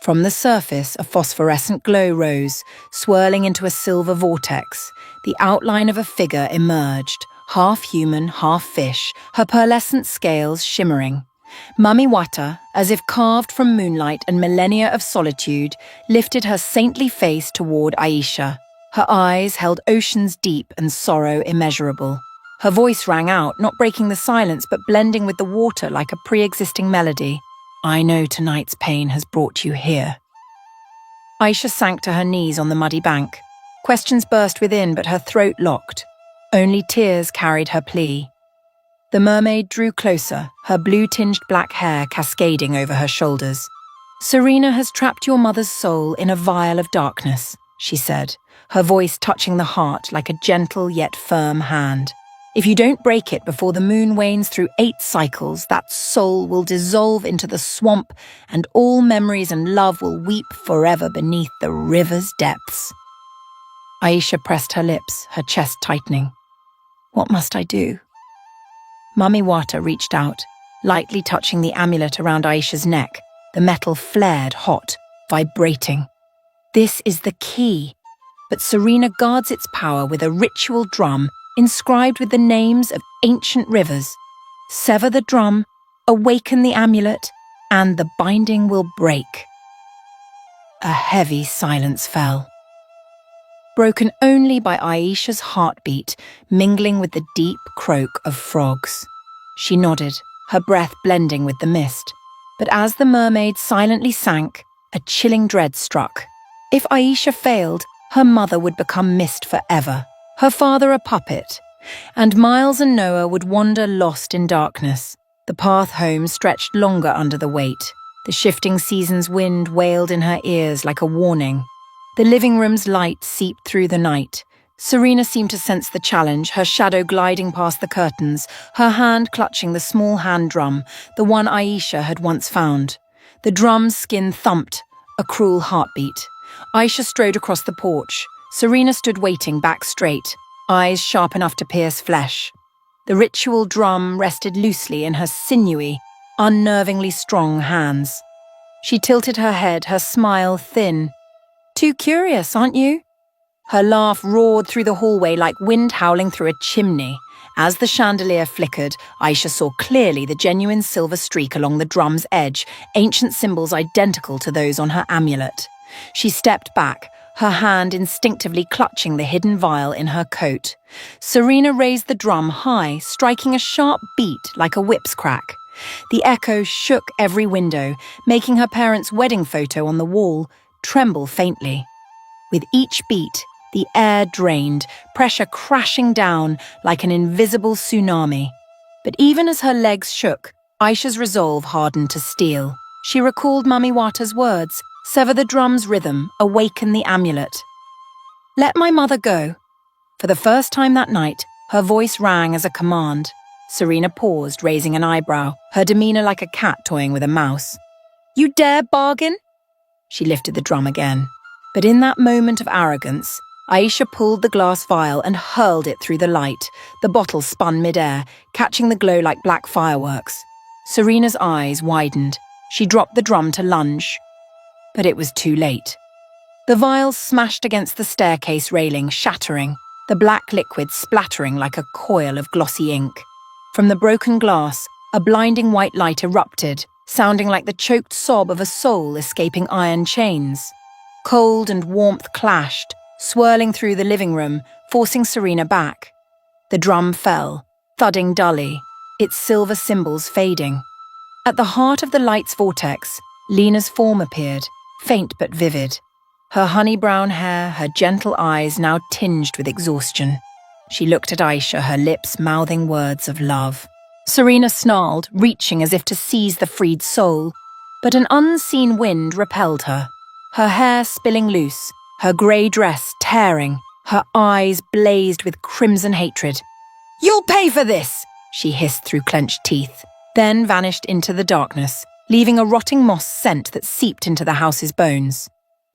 From the surface, a phosphorescent glow rose, swirling into a silver vortex. The outline of a figure emerged, half human, half fish, her pearlescent scales shimmering. Mami Wata, as if carved from moonlight and millennia of solitude, lifted her saintly face toward Aisha. Her eyes held oceans deep and sorrow immeasurable. Her voice rang out, not breaking the silence but blending with the water like a pre-existing melody. "I know tonight's pain has brought you here." Aisha sank to her knees on the muddy bank. Questions burst within, but her throat locked. Only tears carried her plea. The mermaid drew closer, her blue-tinged black hair cascading over her shoulders. "Serena has trapped your mother's soul in a vial of darkness," she said, her voice touching the heart like a gentle yet firm hand. "If you don't break it before the moon wanes through 8 cycles, that soul will dissolve into the swamp, and all memories and love will weep forever beneath the river's depths." Aisha pressed her lips, her chest tightening. "What must I do?" Mami Wata reached out, lightly touching the amulet around Aisha's neck. The metal flared hot, vibrating. "This is the key." But Serena guards its power with a ritual drum inscribed with the names of ancient rivers. Sever the drum, awaken the amulet, and the binding will break. A heavy silence fell, broken only by Aisha's heartbeat mingling with the deep croak of frogs. She nodded, her breath blending with the mist. But as the mermaid silently sank, a chilling dread struck. If Aisha failed, her mother would become mist forever, her father a puppet, and Miles and Noah would wander lost in darkness. The path home stretched longer under the weight. The shifting season's wind wailed in her ears like a warning. The living room's light seeped through the night. Serena seemed to sense the challenge, her shadow gliding past the curtains, her hand clutching the small hand drum, the one Aisha had once found. The drum's skin thumped, a cruel heartbeat. Aisha strode across the porch. Serena stood waiting, back straight, eyes sharp enough to pierce flesh. The ritual drum rested loosely in her sinewy, unnervingly strong hands. She tilted her head, her smile thin. "Too curious, aren't you?" Her laugh roared through the hallway like wind howling through a chimney. As the chandelier flickered, Aisha saw clearly the genuine silver streak along the drum's edge, ancient symbols identical to those on her amulet. She stepped back, her hand instinctively clutching the hidden vial in her coat. Serena raised the drum high, striking a sharp beat like a whip's crack. The echo shook every window, making her parents' wedding photo on the wall tremble faintly. With each beat, the air drained, pressure crashing down like an invisible tsunami. But even as her legs shook, Aisha's resolve hardened to steel. She recalled Mami Wata's words, "Sever the drum's rhythm, awaken the amulet." "Let my mother go." For the first time that night, her voice rang as a command. Serena paused, raising an eyebrow, her demeanor like a cat toying with a mouse. "You dare bargain?" She lifted the drum again. But in that moment of arrogance, Aisha pulled the glass vial and hurled it through the light. The bottle spun midair, catching the glow like black fireworks. Serena's eyes widened. She dropped the drum to lunge. But it was too late. The vial smashed against the staircase railing, shattering, the black liquid splattering like a coil of glossy ink. From the broken glass, a blinding white light erupted, sounding like the choked sob of a soul escaping iron chains. Cold and warmth clashed, swirling through the living room, forcing Serena back. The drum fell, thudding dully, its silver symbols fading. At the heart of the light's vortex, Lena's form appeared, faint but vivid. Her honey-brown hair, her gentle eyes now tinged with exhaustion. She looked at Aisha, her lips mouthing words of love. Serena snarled, reaching as if to seize the freed soul, but an unseen wind repelled her. Her hair spilling loose, her grey dress tearing, her eyes blazed with crimson hatred. "You'll pay for this!" she hissed through clenched teeth, then vanished into the darkness, leaving a rotting moss scent that seeped into the house's bones.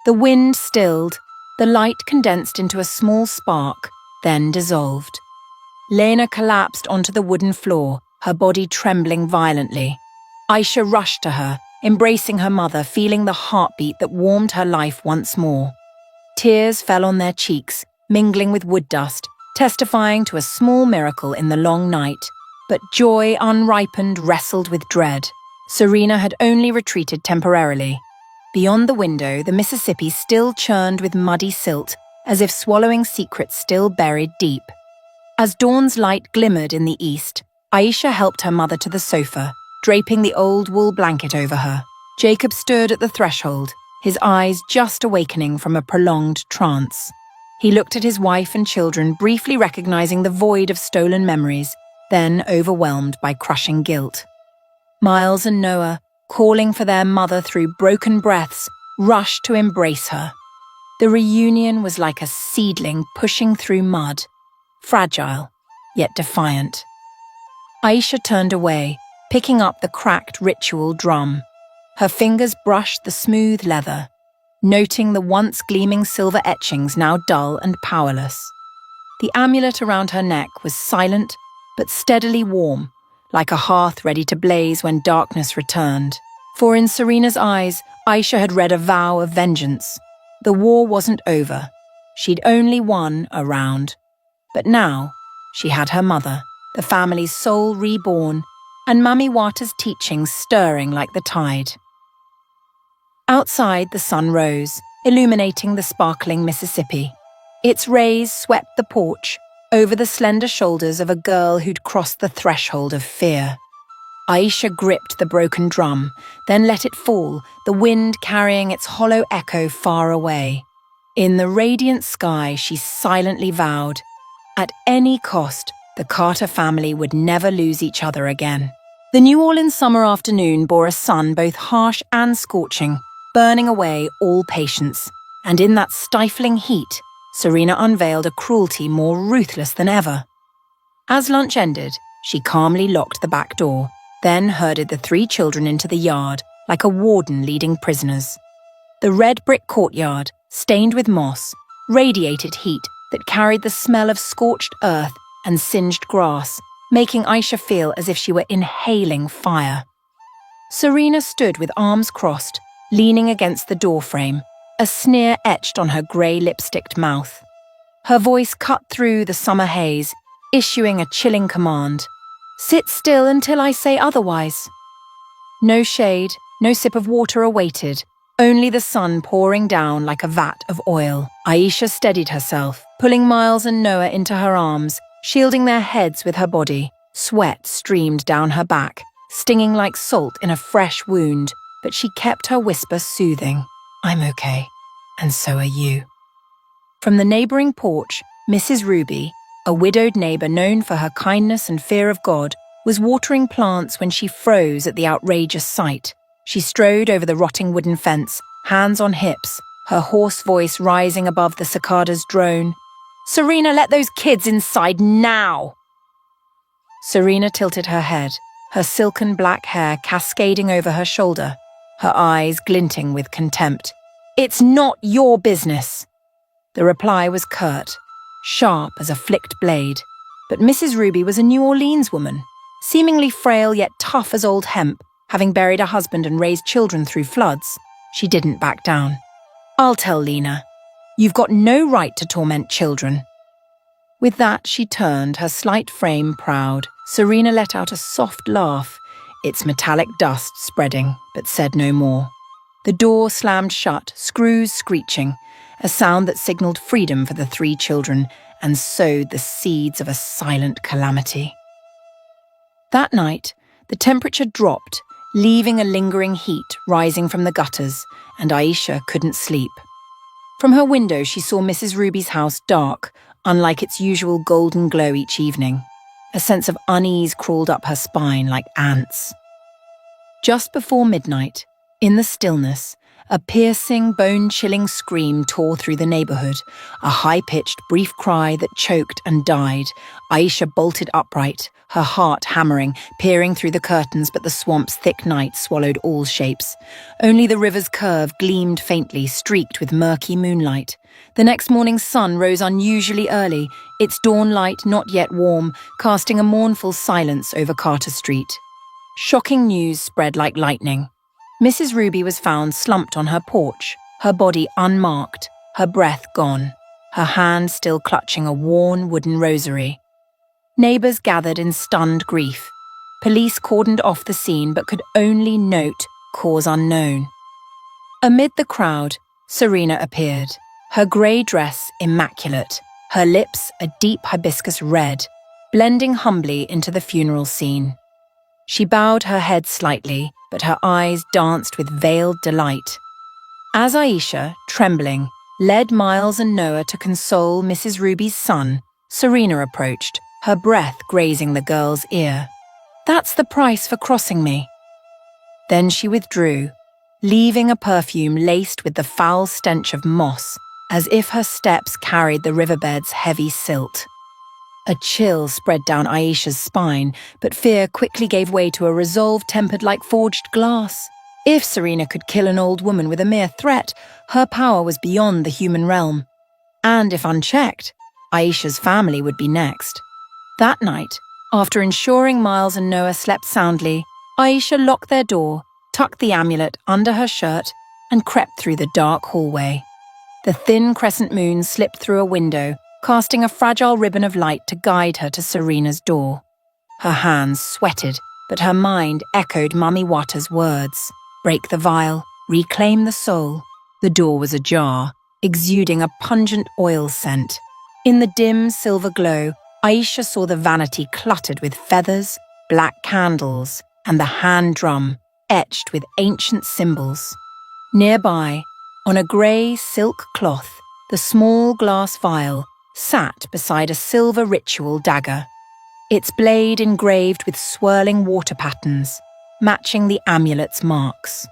The wind stilled, the light condensed into a small spark, then dissolved. Lena collapsed onto the wooden floor, her body trembling violently. Aisha rushed to her, embracing her mother, feeling the heartbeat that warmed her life once more. Tears fell on their cheeks, mingling with wood dust, testifying to a small miracle in the long night. But joy unripened wrestled with dread. Serena had only retreated temporarily. Beyond the window, the Mississippi still churned with muddy silt, as if swallowing secrets still buried deep. As dawn's light glimmered in the east, Aisha helped her mother to the sofa, draping the old wool blanket over her. Jacob stood at the threshold, his eyes just awakening from a prolonged trance. He looked at his wife and children, briefly recognizing the void of stolen memories, then overwhelmed by crushing guilt. Miles and Noah, calling for their mother through broken breaths, rushed to embrace her. The reunion was like a seedling pushing through mud, fragile, yet defiant. Aisha turned away, picking up the cracked ritual drum. Her fingers brushed the smooth leather, noting the once gleaming silver etchings now dull and powerless. The amulet around her neck was silent but steadily warm, like a hearth ready to blaze when darkness returned. For in Serena's eyes, Aisha had read a vow of vengeance. The war wasn't over. She'd only won a round. But now, she had her mother, the family's soul reborn, and Mami Wata's teachings stirring like the tide. Outside, the sun rose, illuminating the sparkling Mississippi. Its rays swept the porch, over the slender shoulders of a girl who'd crossed the threshold of fear. Aisha gripped the broken drum, then let it fall, the wind carrying its hollow echo far away. In the radiant sky, she silently vowed, at any cost, the Carter family would never lose each other again. The New Orleans summer afternoon bore a sun both harsh and scorching, burning away all patience. And in that stifling heat, Serena unveiled a cruelty more ruthless than ever. As lunch ended, she calmly locked the back door, then herded the 3 children into the yard like a warden leading prisoners. The red brick courtyard, stained with moss, radiated heat that carried the smell of scorched earth and singed grass, making Aisha feel as if she were inhaling fire. Serena stood with arms crossed, leaning against the doorframe, a sneer etched on her grey lipsticked mouth. Her voice cut through the summer haze, issuing a chilling command. "Sit still until I say otherwise." No shade, no sip of water awaited, only the sun pouring down like a vat of oil. Aisha steadied herself, pulling Miles and Noah into her arms, shielding their heads with her body. Sweat streamed down her back, stinging like salt in a fresh wound, but she kept her whisper soothing. "I'm okay, and so are you." From the neighbouring porch, Mrs. Ruby, a widowed neighbour known for her kindness and fear of God, was watering plants when she froze at the outrageous sight. She strode over the rotting wooden fence, hands on hips, her hoarse voice rising above the cicada's drone. "Serena, let those kids inside now!" Serena tilted her head, her silken black hair cascading over her shoulder, her eyes glinting with contempt. "It's not your business." The reply was curt, sharp as a flicked blade, but Mrs. Ruby was a New Orleans woman, seemingly frail yet tough as old hemp, having buried a husband and raised children through floods. She didn't back down. "I'll tell Lena. You've got no right to torment children." With that, she turned, her slight frame proud. Serena let out a soft laugh, its metallic dust spreading, but said no more. The door slammed shut, screws screeching, a sound that signalled freedom for the 3 children and sowed the seeds of a silent calamity. That night, the temperature dropped, leaving a lingering heat rising from the gutters, and Aisha couldn't sleep. From her window, she saw Mrs. Ruby's house dark, unlike its usual golden glow each evening. A sense of unease crawled up her spine like ants. Just before midnight, in the stillness, a piercing, bone-chilling scream tore through the neighbourhood, a high-pitched, brief cry that choked and died. Aisha bolted upright, her heart hammering, peering through the curtains, but the swamp's thick night swallowed all shapes. Only the river's curve gleamed faintly, streaked with murky moonlight. The next morning's sun rose unusually early, its dawn light not yet warm, casting a mournful silence over Carter Street. Shocking news spread like lightning. Mrs. Ruby was found slumped on her porch, her body unmarked, her breath gone, her hand still clutching a worn wooden rosary. Neighbours gathered in stunned grief. Police cordoned off the scene but could only note cause unknown. Amid the crowd, Serena appeared, her grey dress immaculate, her lips a deep hibiscus red, blending humbly into the funeral scene. She bowed her head slightly, but her eyes danced with veiled delight. As Aisha, trembling, led Miles and Noah to console Mrs. Ruby's son, Serena approached, her breath grazing the girl's ear. "That's the price for crossing me." Then she withdrew, leaving a perfume laced with the foul stench of moss, as if her steps carried the riverbed's heavy silt. A chill spread down Aisha's spine, but fear quickly gave way to a resolve tempered like forged glass. If Serena could kill an old woman with a mere threat, her power was beyond the human realm. And if unchecked, Aisha's family would be next. That night, after ensuring Miles and Noah slept soundly, Aisha locked their door, tucked the amulet under her shirt, and crept through the dark hallway. The thin crescent moon slipped through a window, casting a fragile ribbon of light to guide her to Serena's door. Her hands sweated, but her mind echoed Mummy Wata's words. Break the vial, reclaim the soul. The door was ajar, exuding a pungent oil scent. In the dim silver glow, Aisha saw the vanity cluttered with feathers, black candles, and the hand drum etched with ancient symbols. Nearby, on a grey silk cloth, the small glass vial sat beside a silver ritual dagger, its blade engraved with swirling water patterns, matching the amulet's marks.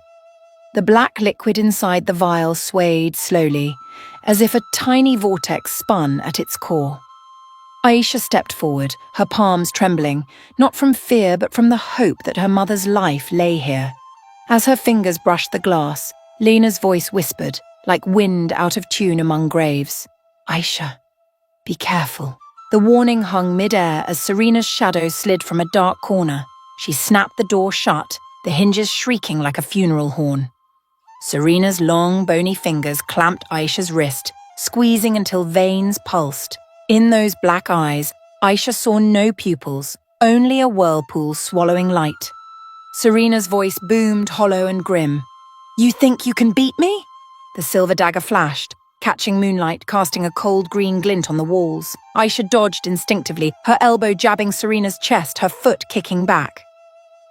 The black liquid inside the vial swayed slowly, as if a tiny vortex spun at its core. Aisha stepped forward, her palms trembling, not from fear but from the hope that her mother's life lay here. As her fingers brushed the glass, Lena's voice whispered, like wind out of tune among graves. "Aisha, be careful." The warning hung mid-air as Serena's shadow slid from a dark corner. She snapped the door shut, the hinges shrieking like a funeral horn. Serena's long, bony fingers clamped Aisha's wrist, squeezing until veins pulsed. In those black eyes, Aisha saw no pupils, only a whirlpool swallowing light. Serena's voice boomed hollow and grim. "You think you can beat me?" The silver dagger flashed, catching moonlight, casting a cold green glint on the walls. Aisha dodged instinctively, her elbow jabbing Serena's chest, her foot kicking back.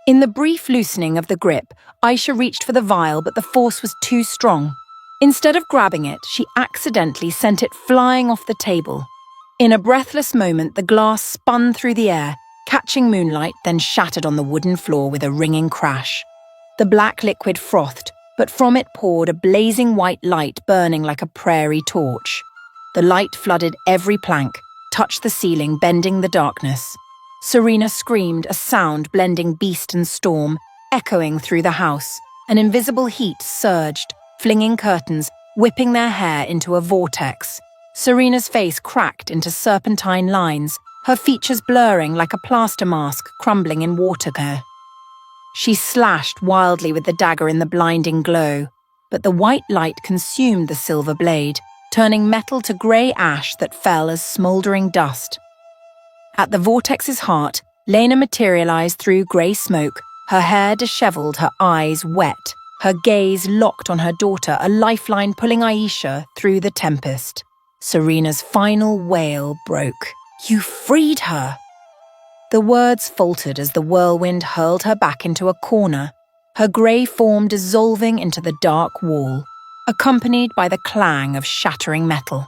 In the brief loosening of the grip, Aisha reached for the vial, but the force was too strong. Instead of grabbing it, she accidentally sent it flying off the table. In a breathless moment, the glass spun through the air, catching moonlight, then shattered on the wooden floor with a ringing crash. The black liquid frothed, but from it poured a blazing white light burning like a prairie torch. The light flooded every plank, touched the ceiling, bending the darkness. Serena screamed, a sound blending beast and storm, echoing through the house. An invisible heat surged, flinging curtains, whipping their hair into a vortex. Serena's face cracked into serpentine lines, her features blurring like a plaster mask crumbling in water. She slashed wildly with the dagger in the blinding glow, but the white light consumed the silver blade, turning metal to grey ash that fell as smouldering dust. At the vortex's heart, Lena materialized through grey smoke, her hair dishevelled, her eyes wet, her gaze locked on her daughter, a lifeline pulling Aisha through the tempest. Serena's final wail broke. "You freed her!" The words faltered as the whirlwind hurled her back into a corner, her grey form dissolving into the dark wall, accompanied by the clang of shattering metal.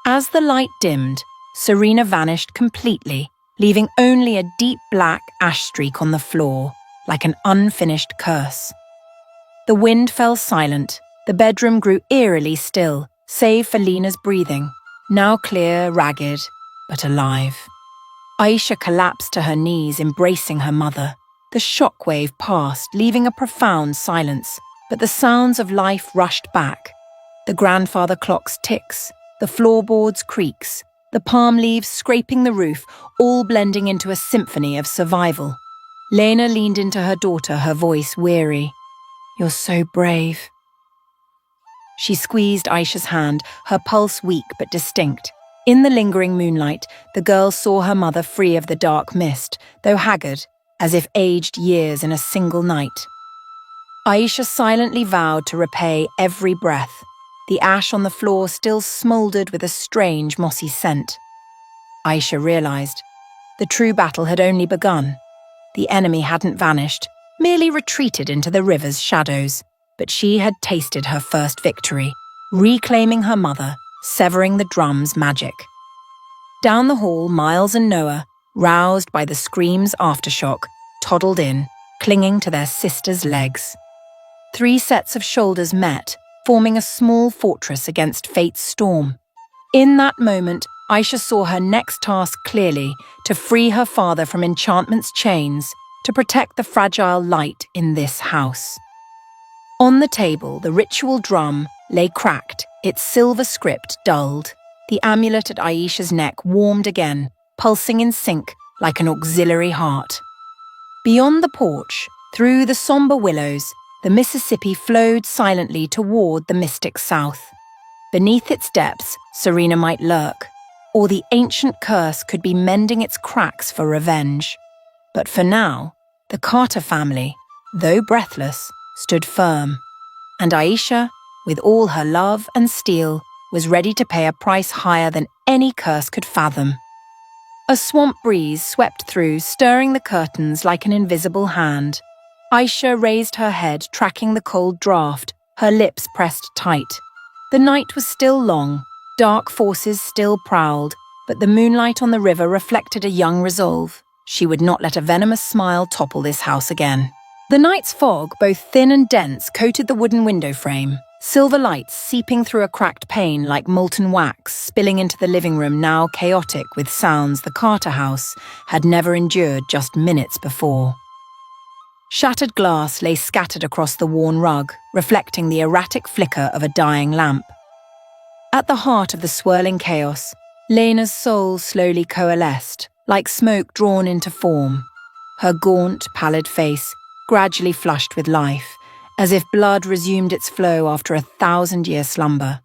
As the light dimmed, Serena vanished completely, leaving only a deep black ash streak on the floor, like an unfinished curse. The wind fell silent, the bedroom grew eerily still, save for Lena's breathing, now clear, ragged, but alive. Aisha collapsed to her knees, embracing her mother. The shockwave passed, leaving a profound silence, but the sounds of life rushed back. The grandfather clock's ticks, the floorboards' creaks, the palm leaves scraping the roof, all blending into a symphony of survival. Lena leaned into her daughter, her voice weary. "You're so brave." She squeezed Aisha's hand, her pulse weak but distinct. In the lingering moonlight, the girl saw her mother free of the dark mist, though haggard, as if aged years in a single night. Aisha silently vowed to repay every breath. The ash on the floor still smouldered with a strange mossy scent. Aisha realized the true battle had only begun. The enemy hadn't vanished, merely retreated into the river's shadows, but she had tasted her first victory, reclaiming her mother, severing the drum's magic. Down the hall, Miles and Noah, roused by the scream's aftershock, toddled in, clinging to their sister's legs. 3 sets of shoulders met, forming a small fortress against fate's storm. In that moment, Aisha saw her next task clearly, to free her father from enchantment's chains, to protect the fragile light in this house. On the table, the ritual drum lay cracked, its silver script dulled. The amulet at Aisha's neck warmed again, pulsing in sync like an auxiliary heart. Beyond the porch, through the somber willows, the Mississippi flowed silently toward the mystic south. Beneath its depths, Serena might lurk, or the ancient curse could be mending its cracks for revenge. But for now, the Carter family, though breathless, stood firm, and Aisha, with all her love and steel, was ready to pay a price higher than any curse could fathom. A swamp breeze swept through, stirring the curtains like an invisible hand. Aisha raised her head, tracking the cold draft, her lips pressed tight. The night was still long, dark forces still prowled, but the moonlight on the river reflected a young resolve. She would not let a venomous smile topple this house again. The night's fog, both thin and dense, coated the wooden window frame, silver lights seeping through a cracked pane like molten wax, spilling into the living room now chaotic with sounds the Carter house had never endured just minutes before. Shattered glass lay scattered across the worn rug, reflecting the erratic flicker of a dying lamp. At the heart of the swirling chaos, Lena's soul slowly coalesced, like smoke drawn into form. Her gaunt, pallid face gradually flushed with life, as if blood resumed its flow after a 1,000-year slumber.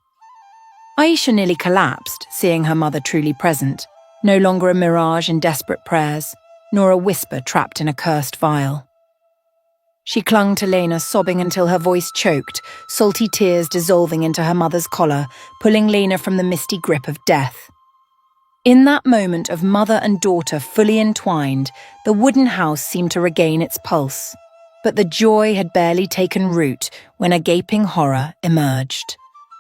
Aisha nearly collapsed, seeing her mother truly present. no longer a mirage in desperate prayers, nor a whisper trapped in a cursed vial. She clung to Lena, sobbing until her voice choked, salty tears dissolving into her mother's collar, pulling Lena from the misty grip of death. In that moment of mother and daughter fully entwined, the wooden house seemed to regain its pulse. But the joy had barely taken root when a gaping horror emerged.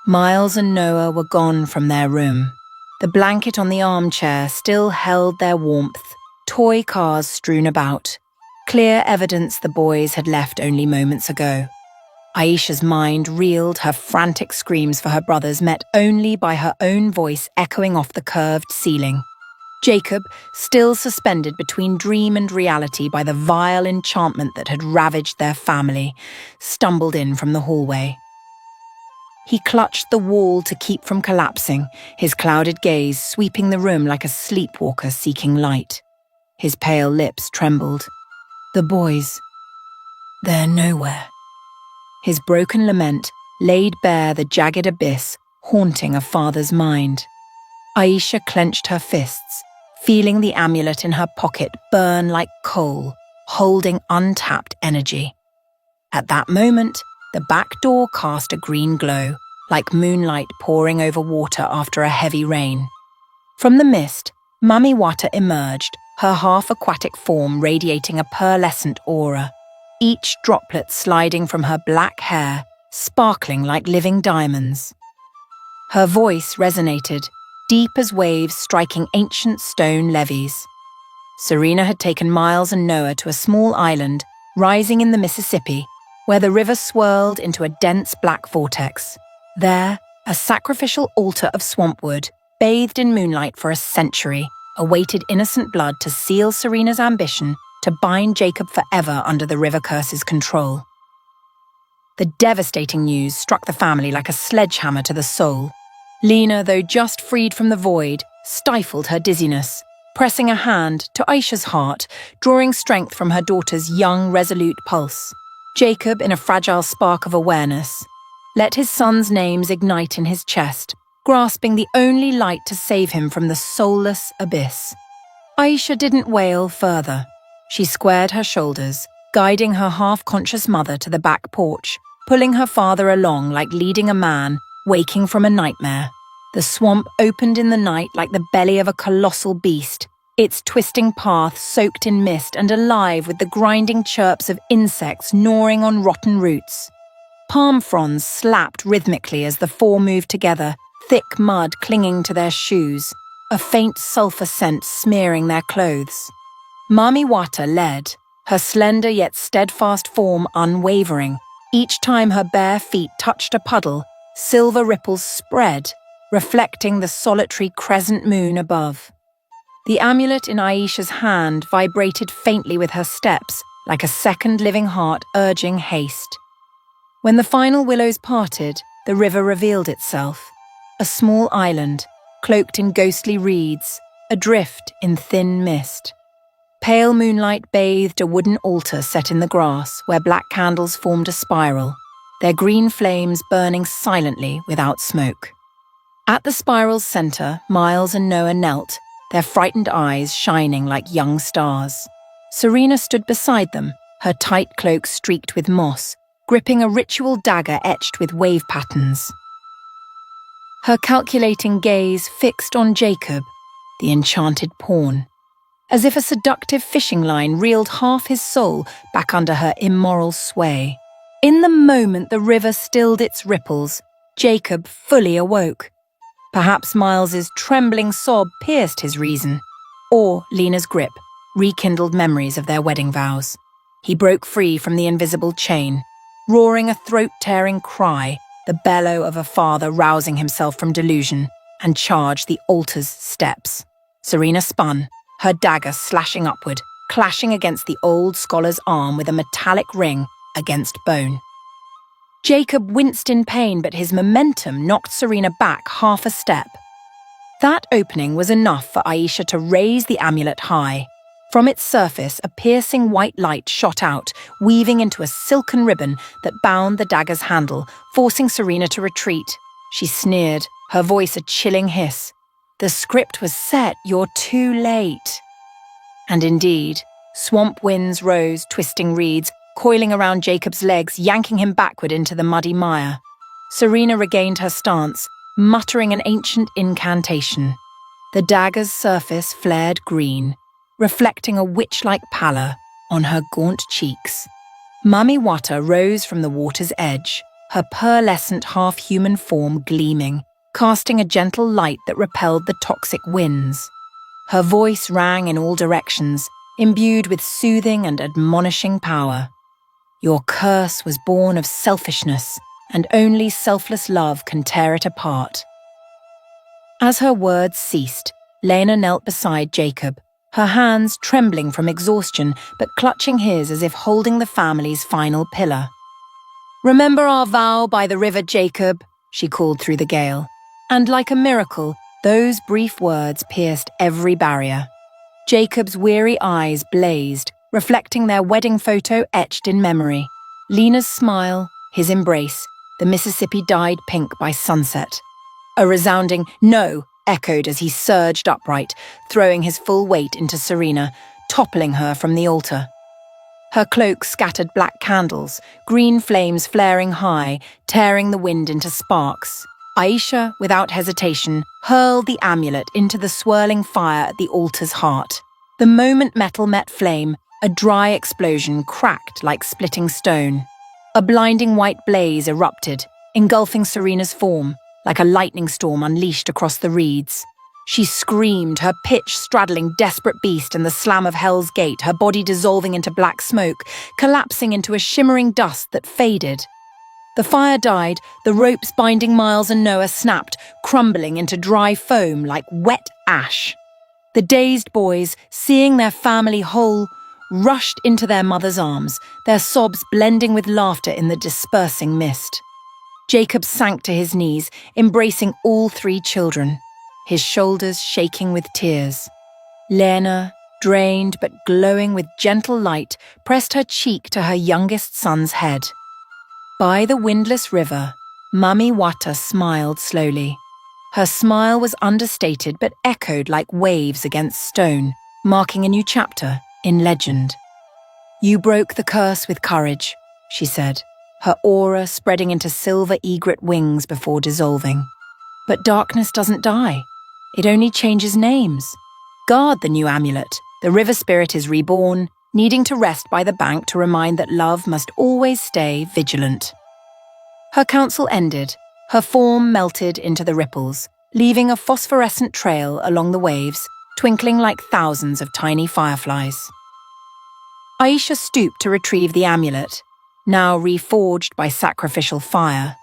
Miles and Noah were gone from their room. The blanket on the armchair still held their warmth, toy cars strewn about. Clear evidence the boys had left only moments ago. Aisha's mind reeled, her frantic screams for her brothers met only by her own voice echoing off the curved ceiling. Jacob, still suspended between dream and reality by the vile enchantment that had ravaged their family, stumbled in from the hallway. He clutched the wall to keep from collapsing, his clouded gaze sweeping the room like a sleepwalker seeking light. His pale lips trembled. The boys. They're nowhere. His broken lament laid bare the jagged abyss haunting a father's mind. Aisha clenched her fists, feeling the amulet in her pocket burn like coal, holding untapped energy. At that moment, the back door cast a green glow, like moonlight pouring over water after a heavy rain. From the mist, Mami Wata emerged, her half-aquatic form radiating a pearlescent aura, each droplet sliding from her black hair, sparkling like living diamonds. Her voice resonated, deep as waves striking ancient stone levees. Serena had taken Miles and Noah to a small island, rising in the Mississippi, where the river swirled into a dense black vortex. There, a sacrificial altar of swampwood, bathed in moonlight for a century, awaited innocent blood to seal Serena's ambition to bind Jacob forever under the river curse's control. The devastating news struck the family like a sledgehammer to the soul. Lena, though just freed from the void, stifled her dizziness, pressing a hand to Aisha's heart, drawing strength from her daughter's young, resolute pulse. Jacob, in a fragile spark of awareness, let his son's names ignite in his chest, grasping the only light to save him from the soulless abyss. Aisha didn't wail further. She squared her shoulders, guiding her half-conscious mother to the back porch, pulling her father along like leading a man waking from a nightmare. The swamp opened in the night like the belly of a colossal beast, its twisting path soaked in mist and alive with the grinding chirps of insects gnawing on rotten roots. Palm fronds slapped rhythmically as the four moved together, thick mud clinging to their shoes, a faint sulphur scent smearing their clothes. Mami Wata led, her slender yet steadfast form unwavering. Each time her bare feet touched a puddle, silver ripples spread, reflecting the solitary crescent moon above. The amulet in Aisha's hand vibrated faintly with her steps, like a second living heart urging haste. When the final willows parted, the river revealed itself, a small island, cloaked in ghostly reeds, adrift in thin mist. Pale moonlight bathed a wooden altar set in the grass where black candles formed a spiral, their green flames burning silently without smoke. At the spiral's center, Miles and Noah knelt, their frightened eyes shining like young stars. Serena stood beside them, her tight cloak streaked with moss, gripping a ritual dagger etched with wave patterns. Her calculating gaze fixed on Jacob, the enchanted pawn, as if a seductive fishing line reeled half his soul back under her immoral sway. In the moment the river stilled its ripples, Jacob fully awoke. Perhaps Miles's trembling sob pierced his reason, or Lena's grip rekindled memories of their wedding vows. He broke free from the invisible chain, roaring a throat-tearing cry, the bellow of a father rousing himself from delusion, and charged the altar's steps. Serena spun, her dagger slashing upward, clashing against the old scholar's arm with a metallic ring against bone. Jacob winced in pain, but his momentum knocked Serena back half a step. That opening was enough for Aisha to raise the amulet high. From its surface, a piercing white light shot out, weaving into a silken ribbon that bound the dagger's handle, forcing Serena to retreat. She sneered, her voice a chilling hiss. The script was set, you're too late. And indeed, swamp winds rose, twisting reeds, coiling around Jacob's legs, yanking him backward into the muddy mire. Serena regained her stance, muttering an ancient incantation. The dagger's surface flared green, reflecting a witch-like pallor on her gaunt cheeks. Mummy Wata rose from the water's edge, her pearlescent half-human form gleaming, casting a gentle light that repelled the toxic winds. Her voice rang in all directions, imbued with soothing and admonishing power. Your curse was born of selfishness, and only selfless love can tear it apart. As her words ceased, Lena knelt beside Jacob, her hands trembling from exhaustion but clutching his as if holding the family's final pillar. "Remember our vow by the river, Jacob," she called through the gale. And like a miracle, those brief words pierced every barrier. Jacob's weary eyes blazed, reflecting their wedding photo etched in memory. Lena's smile, his embrace, the Mississippi dyed pink by sunset. A resounding "no" echoed as he surged upright, throwing his full weight into Serena, toppling her from the altar. Her cloak scattered black candles, green flames flaring high, tearing the wind into sparks. Aisha, without hesitation, hurled the amulet into the swirling fire at the altar's heart. The moment metal met flame, a dry explosion cracked like splitting stone. A blinding white blaze erupted, engulfing Serena's form, like a lightning storm unleashed across the reeds. She screamed, her pitch straddling desperate beast and the slam of Hell's Gate, her body dissolving into black smoke, collapsing into a shimmering dust that faded. The fire died, the ropes binding Miles and Noah snapped, crumbling into dry foam like wet ash. The dazed boys, seeing their family whole, rushed into their mother's arms, their sobs blending with laughter in the dispersing mist. Jacob sank to his knees, embracing all three children, his shoulders shaking with tears. Lena, drained but glowing with gentle light, pressed her cheek to her youngest son's head. By the windless river, Mummy Wata smiled slowly. Her smile was understated but echoed like waves against stone, marking a new chapter in legend. "You broke the curse with courage," she said, her aura spreading into silver egret wings before dissolving. "But darkness doesn't die. It only changes names. Guard the new amulet. The river spirit is reborn, needing to rest by the bank to remind that love must always stay vigilant." Her counsel ended, her form melted into the ripples, leaving a phosphorescent trail along the waves, twinkling like thousands of tiny fireflies. Aisha stooped to retrieve the amulet, now reforged by sacrificial fire,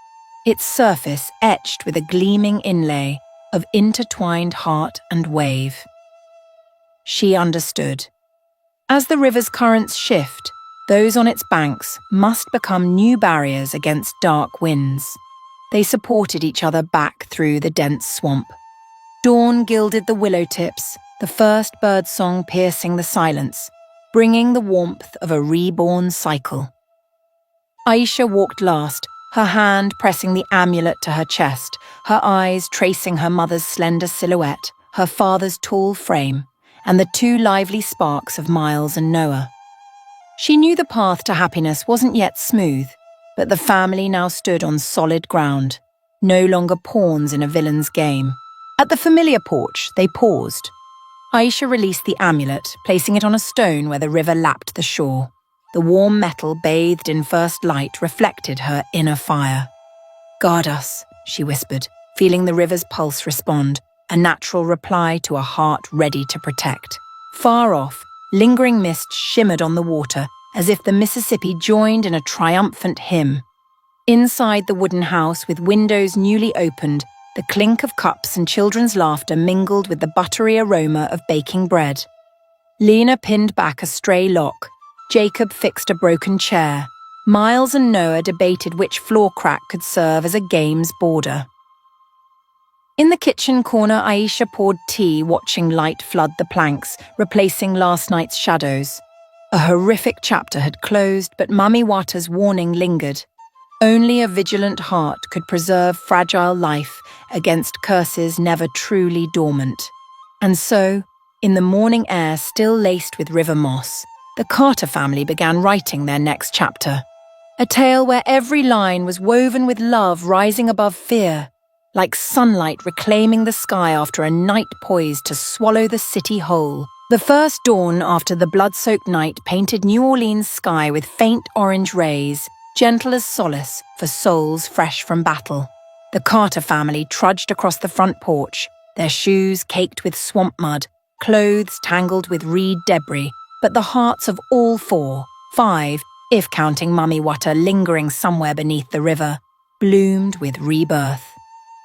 its surface etched with a gleaming inlay of intertwined heart and wave. She understood. As the river's currents shift, those on its banks must become new barriers against dark winds. They supported each other back through the dense swamp. Dawn gilded the willow tips, the first birdsong piercing the silence, bringing the warmth of a reborn cycle. Aisha walked last, her hand pressing the amulet to her chest, her eyes tracing her mother's slender silhouette, her father's tall frame, and the two lively sparks of Miles and Noah. She knew the path to happiness wasn't yet smooth, but the family now stood on solid ground, no longer pawns in a villain's game. At the familiar porch, they paused. Aisha released the amulet, placing it on a stone where the river lapped the shore. The warm metal bathed in first light reflected her inner fire. "Guard us," she whispered, feeling the river's pulse respond, a natural reply to a heart ready to protect. Far off, lingering mist shimmered on the water, as if the Mississippi joined in a triumphant hymn. Inside the wooden house, with windows newly opened, the clink of cups and children's laughter mingled with the buttery aroma of baking bread. Lena pinned back a stray lock. Jacob fixed a broken chair. Miles and Noah debated which floor crack could serve as a game's border. In the kitchen corner, Aisha poured tea, watching light flood the planks, replacing last night's shadows. A horrific chapter had closed, but Mummy Wata's warning lingered. Only a vigilant heart could preserve fragile life, against curses never truly dormant. And so, in the morning air still laced with river moss, the Carter family began writing their next chapter. A tale where every line was woven with love rising above fear, like sunlight reclaiming the sky after a night poised to swallow the city whole. The first dawn after the blood-soaked night painted New Orleans' sky with faint orange rays, gentle as solace for souls fresh from battle. The Carter family trudged across the front porch, their shoes caked with swamp mud, clothes tangled with reed debris, but the hearts of all four, five, if counting Mummy Water lingering somewhere beneath the river, bloomed with rebirth.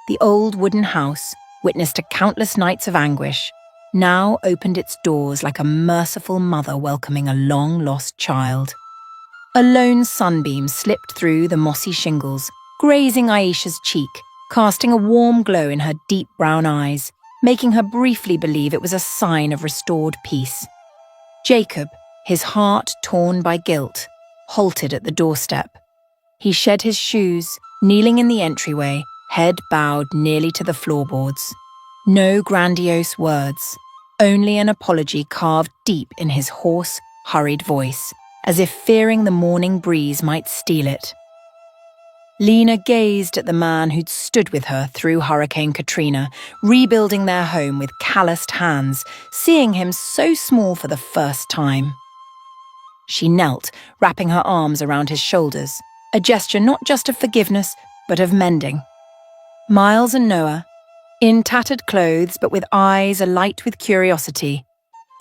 The old wooden house, witness to countless nights of anguish, now opened its doors like a merciful mother welcoming a long-lost child. A lone sunbeam slipped through the mossy shingles, grazing Aisha's cheek, casting a warm glow in her deep brown eyes, making her briefly believe it was a sign of restored peace. Jacob, his heart torn by guilt, halted at the doorstep. He shed his shoes, kneeling in the entryway, head bowed nearly to the floorboards. No grandiose words, only an apology carved deep in his hoarse, hurried voice, as if fearing the morning breeze might steal it. Lena gazed at the man who'd stood with her through Hurricane Katrina, rebuilding their home with calloused hands, seeing him so small for the first time. She knelt, wrapping her arms around his shoulders, a gesture not just of forgiveness, but of mending. Miles and Noah, in tattered clothes but with eyes alight with curiosity,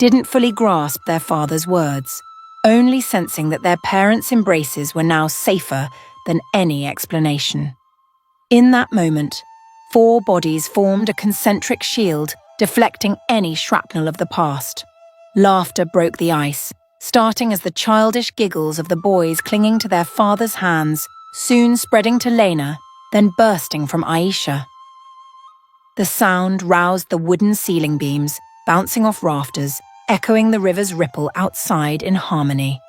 didn't fully grasp their father's words, only sensing that their parents' embraces were now safer than any explanation. In that moment, four bodies formed a concentric shield, deflecting any shrapnel of the past. Laughter broke the ice, starting as the childish giggles of the boys clinging to their father's hands, soon spreading to Lena, then bursting from Aisha. The sound roused the wooden ceiling beams, bouncing off rafters, echoing the river's ripple outside in harmony.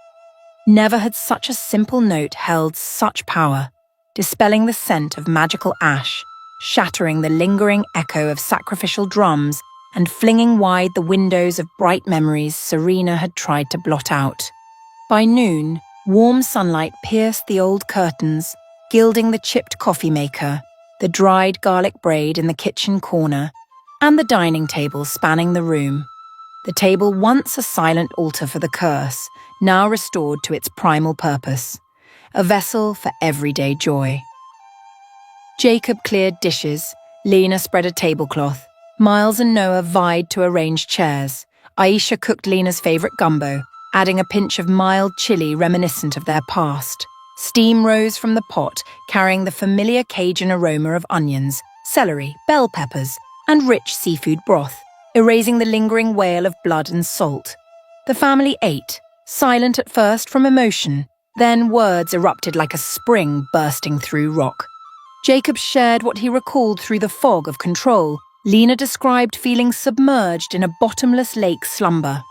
Never had such a simple note held such power, dispelling the scent of magical ash, shattering the lingering echo of sacrificial drums, and flinging wide the windows of bright memories Serena had tried to blot out. By noon, warm sunlight pierced the old curtains, gilding the chipped coffee maker, the dried garlic braid in the kitchen corner, and the dining table spanning the room. The table once a silent altar for the curse, now restored to its primal purpose, a vessel for everyday joy. Jacob cleared dishes, Lena spread a tablecloth, Miles and Noah vied to arrange chairs. Aisha cooked Lena's favourite gumbo, adding a pinch of mild chili reminiscent of their past. Steam rose from the pot, carrying the familiar Cajun aroma of onions, celery, bell peppers, and rich seafood broth, erasing the lingering wail of blood and salt. The family ate, silent at first from emotion, then words erupted like a spring bursting through rock. Jacob shared what he recalled through the fog of control. Lena described feeling submerged in a bottomless lake slumber.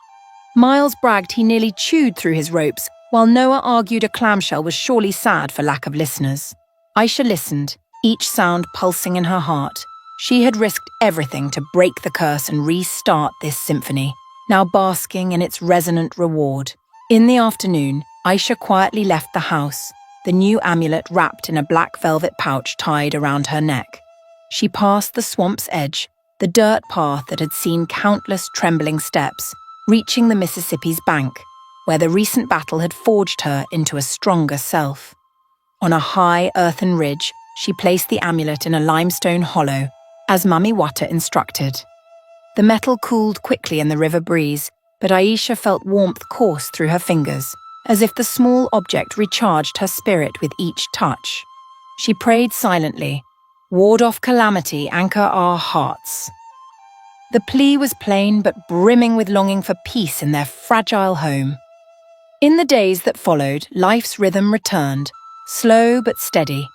Miles bragged he nearly chewed through his ropes, while Noah argued a clamshell was surely sad for lack of listeners. Aisha listened, each sound pulsing in her heart. She had risked everything to break the curse and restart this symphony, now basking in its resonant reward. In the afternoon, Aisha quietly left the house, the new amulet wrapped in a black velvet pouch tied around her neck. She passed the swamp's edge, the dirt path that had seen countless trembling steps, reaching the Mississippi's bank, where the recent battle had forged her into a stronger self. On a high earthen ridge, she placed the amulet in a limestone hollow, as Mummy Water instructed. The metal cooled quickly in the river breeze, but Aisha felt warmth course through her fingers, as if the small object recharged her spirit with each touch. She prayed silently, "Ward off calamity, anchor our hearts." The plea was plain but brimming with longing for peace in their fragile home. In the days that followed, life's rhythm returned, slow but steady.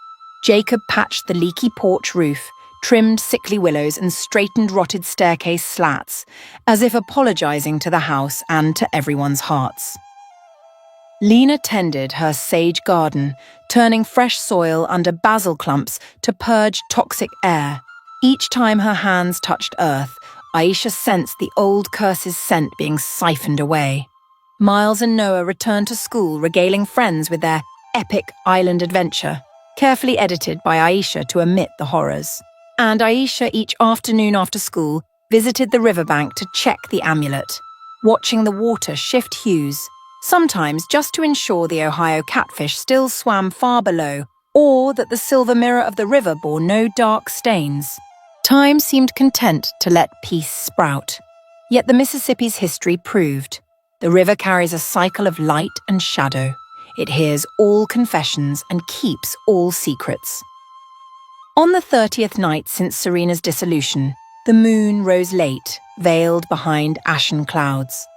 Jacob patched the leaky porch roof, trimmed sickly willows and straightened rotted staircase slats, as if apologizing to the house and to everyone's hearts. Lena tended her sage garden, turning fresh soil under basil clumps to purge toxic air. Each time her hands touched earth, Aisha sensed the old curse's scent being siphoned away. Miles and Noah returned to school, regaling friends with their epic island adventure, carefully edited by Aisha to omit the horrors. And Aisha, each afternoon after school, visited the riverbank to check the amulet, watching the water shift hues, sometimes just to ensure the Ohio catfish still swam far below, or that the silver mirror of the river bore no dark stains. Time seemed content to let peace sprout. Yet the Mississippi's history proved the river carries a cycle of light and shadow. It hears all confessions and keeps all secrets. On the 30th night since Serena's dissolution, the moon rose late, veiled behind ashen clouds.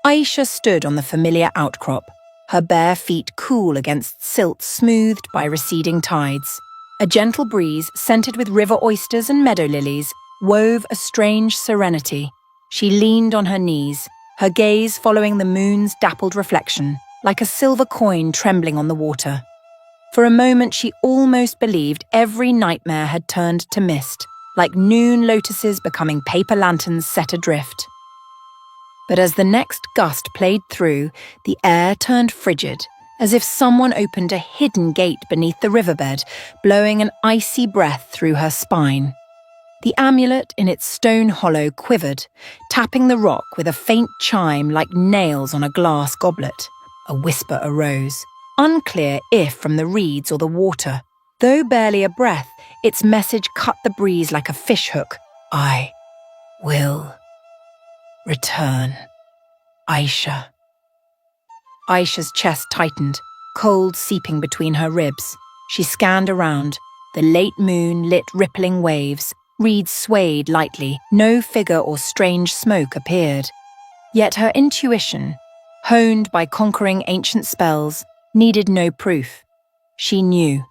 Aisha stood on the familiar outcrop, her bare feet cool against silt smoothed by receding tides. A gentle breeze, scented with river oysters and meadow lilies, wove a strange serenity. She leaned on her knees, her gaze following the moon's dappled reflection, like a silver coin trembling on the water. For a moment she almost believed every nightmare had turned to mist, like noon lotuses becoming paper lanterns set adrift. But as the next gust played through, the air turned frigid, as if someone opened a hidden gate beneath the riverbed, blowing an icy breath through her spine. The amulet in its stone hollow quivered, tapping the rock with a faint chime like nails on a glass goblet. A whisper arose, unclear if from the reeds or the water. Though barely a breath, its message cut the breeze like a fishhook. I will return. Aisha. Aisha's chest tightened, cold seeping between her ribs. She scanned around. The late moon lit rippling waves. Reeds swayed lightly. No figure or strange smoke appeared. Yet her intuition, honed by conquering ancient spells, needed no proof. She knew.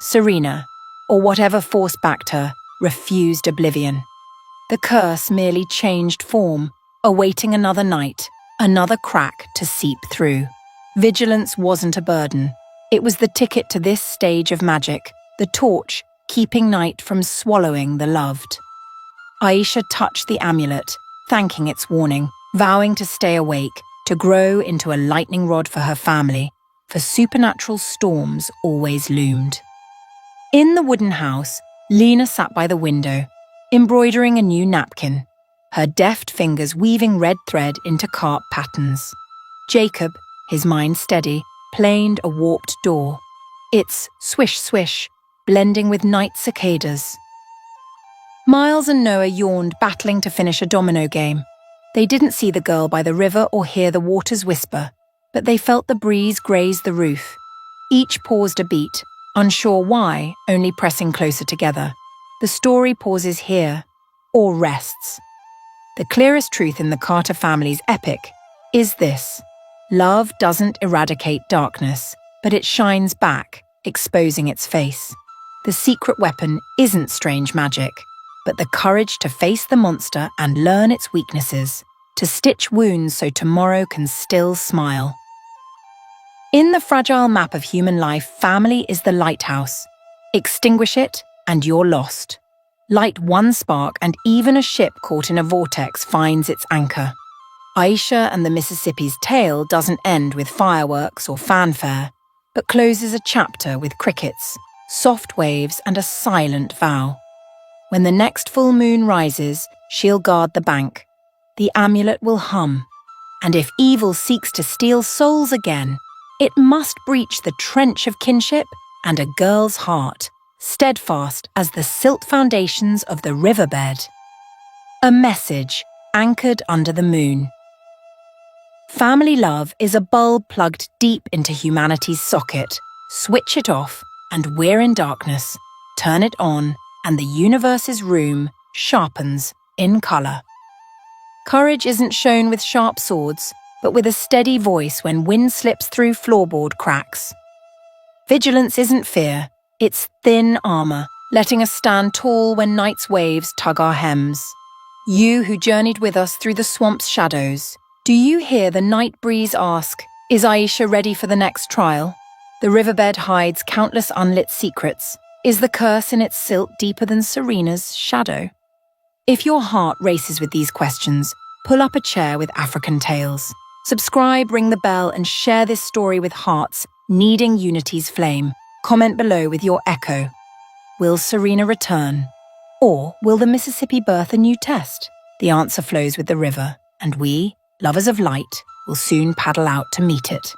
Serena, or whatever force backed her, refused oblivion. The curse merely changed form, awaiting another night, another crack to seep through. Vigilance wasn't a burden. It was the ticket to this stage of magic, the torch keeping night from swallowing the loved. Aisha touched the amulet, thanking its warning, vowing to stay awake, to grow into a lightning rod for her family, for supernatural storms always loomed. In the wooden house, Lena sat by the window, embroidering a new napkin, her deft fingers weaving red thread into carp patterns. Jacob, his mind steady, planed a warped door, its swish-swish blending with night cicadas. Miles and Noah yawned, battling to finish a domino game. They didn't see the girl by the river or hear the waters whisper, but they felt the breeze graze the roof. Each paused a beat, unsure why, only pressing closer together. The story pauses here, or rests. The clearest truth in the Carter family's epic is this: love doesn't eradicate darkness, but it shines back, exposing its face. The secret weapon isn't strange magic, but the courage to face the monster and learn its weaknesses, to stitch wounds so tomorrow can still smile. In the fragile map of human life, family is the lighthouse. Extinguish it, and you're lost. Light one spark, and even a ship caught in a vortex finds its anchor. Aisha and the Mississippi's tale doesn't end with fireworks or fanfare, but closes a chapter with crickets, soft waves, and a silent vow. When the next full moon rises, she'll guard the bank. The amulet will hum, and if evil seeks to steal souls again, it must breach the trench of kinship and a girl's heart, steadfast as the silt foundations of the riverbed. A message anchored under the moon. Family love is a bulb plugged deep into humanity's socket. Switch it off, and we're in darkness. Turn it on, and the universe's room sharpens in color. Courage isn't shown with sharp swords, but with a steady voice when wind slips through floorboard cracks. Vigilance isn't fear, it's thin armor, letting us stand tall when night's waves tug our hems. You who journeyed with us through the swamp's shadows, do you hear the night breeze ask, is Aisha ready for the next trial? The riverbed hides countless unlit secrets, Is the curse in its silt deeper than Serena's shadow? If your heart races with these questions, pull up a chair with African Tales. Subscribe, ring the bell, and share this story with hearts needing unity's flame. Comment below with your echo. Will Serena return? Or will the Mississippi birth a new test? The answer flows with the river, and we, lovers of light, will soon paddle out to meet it.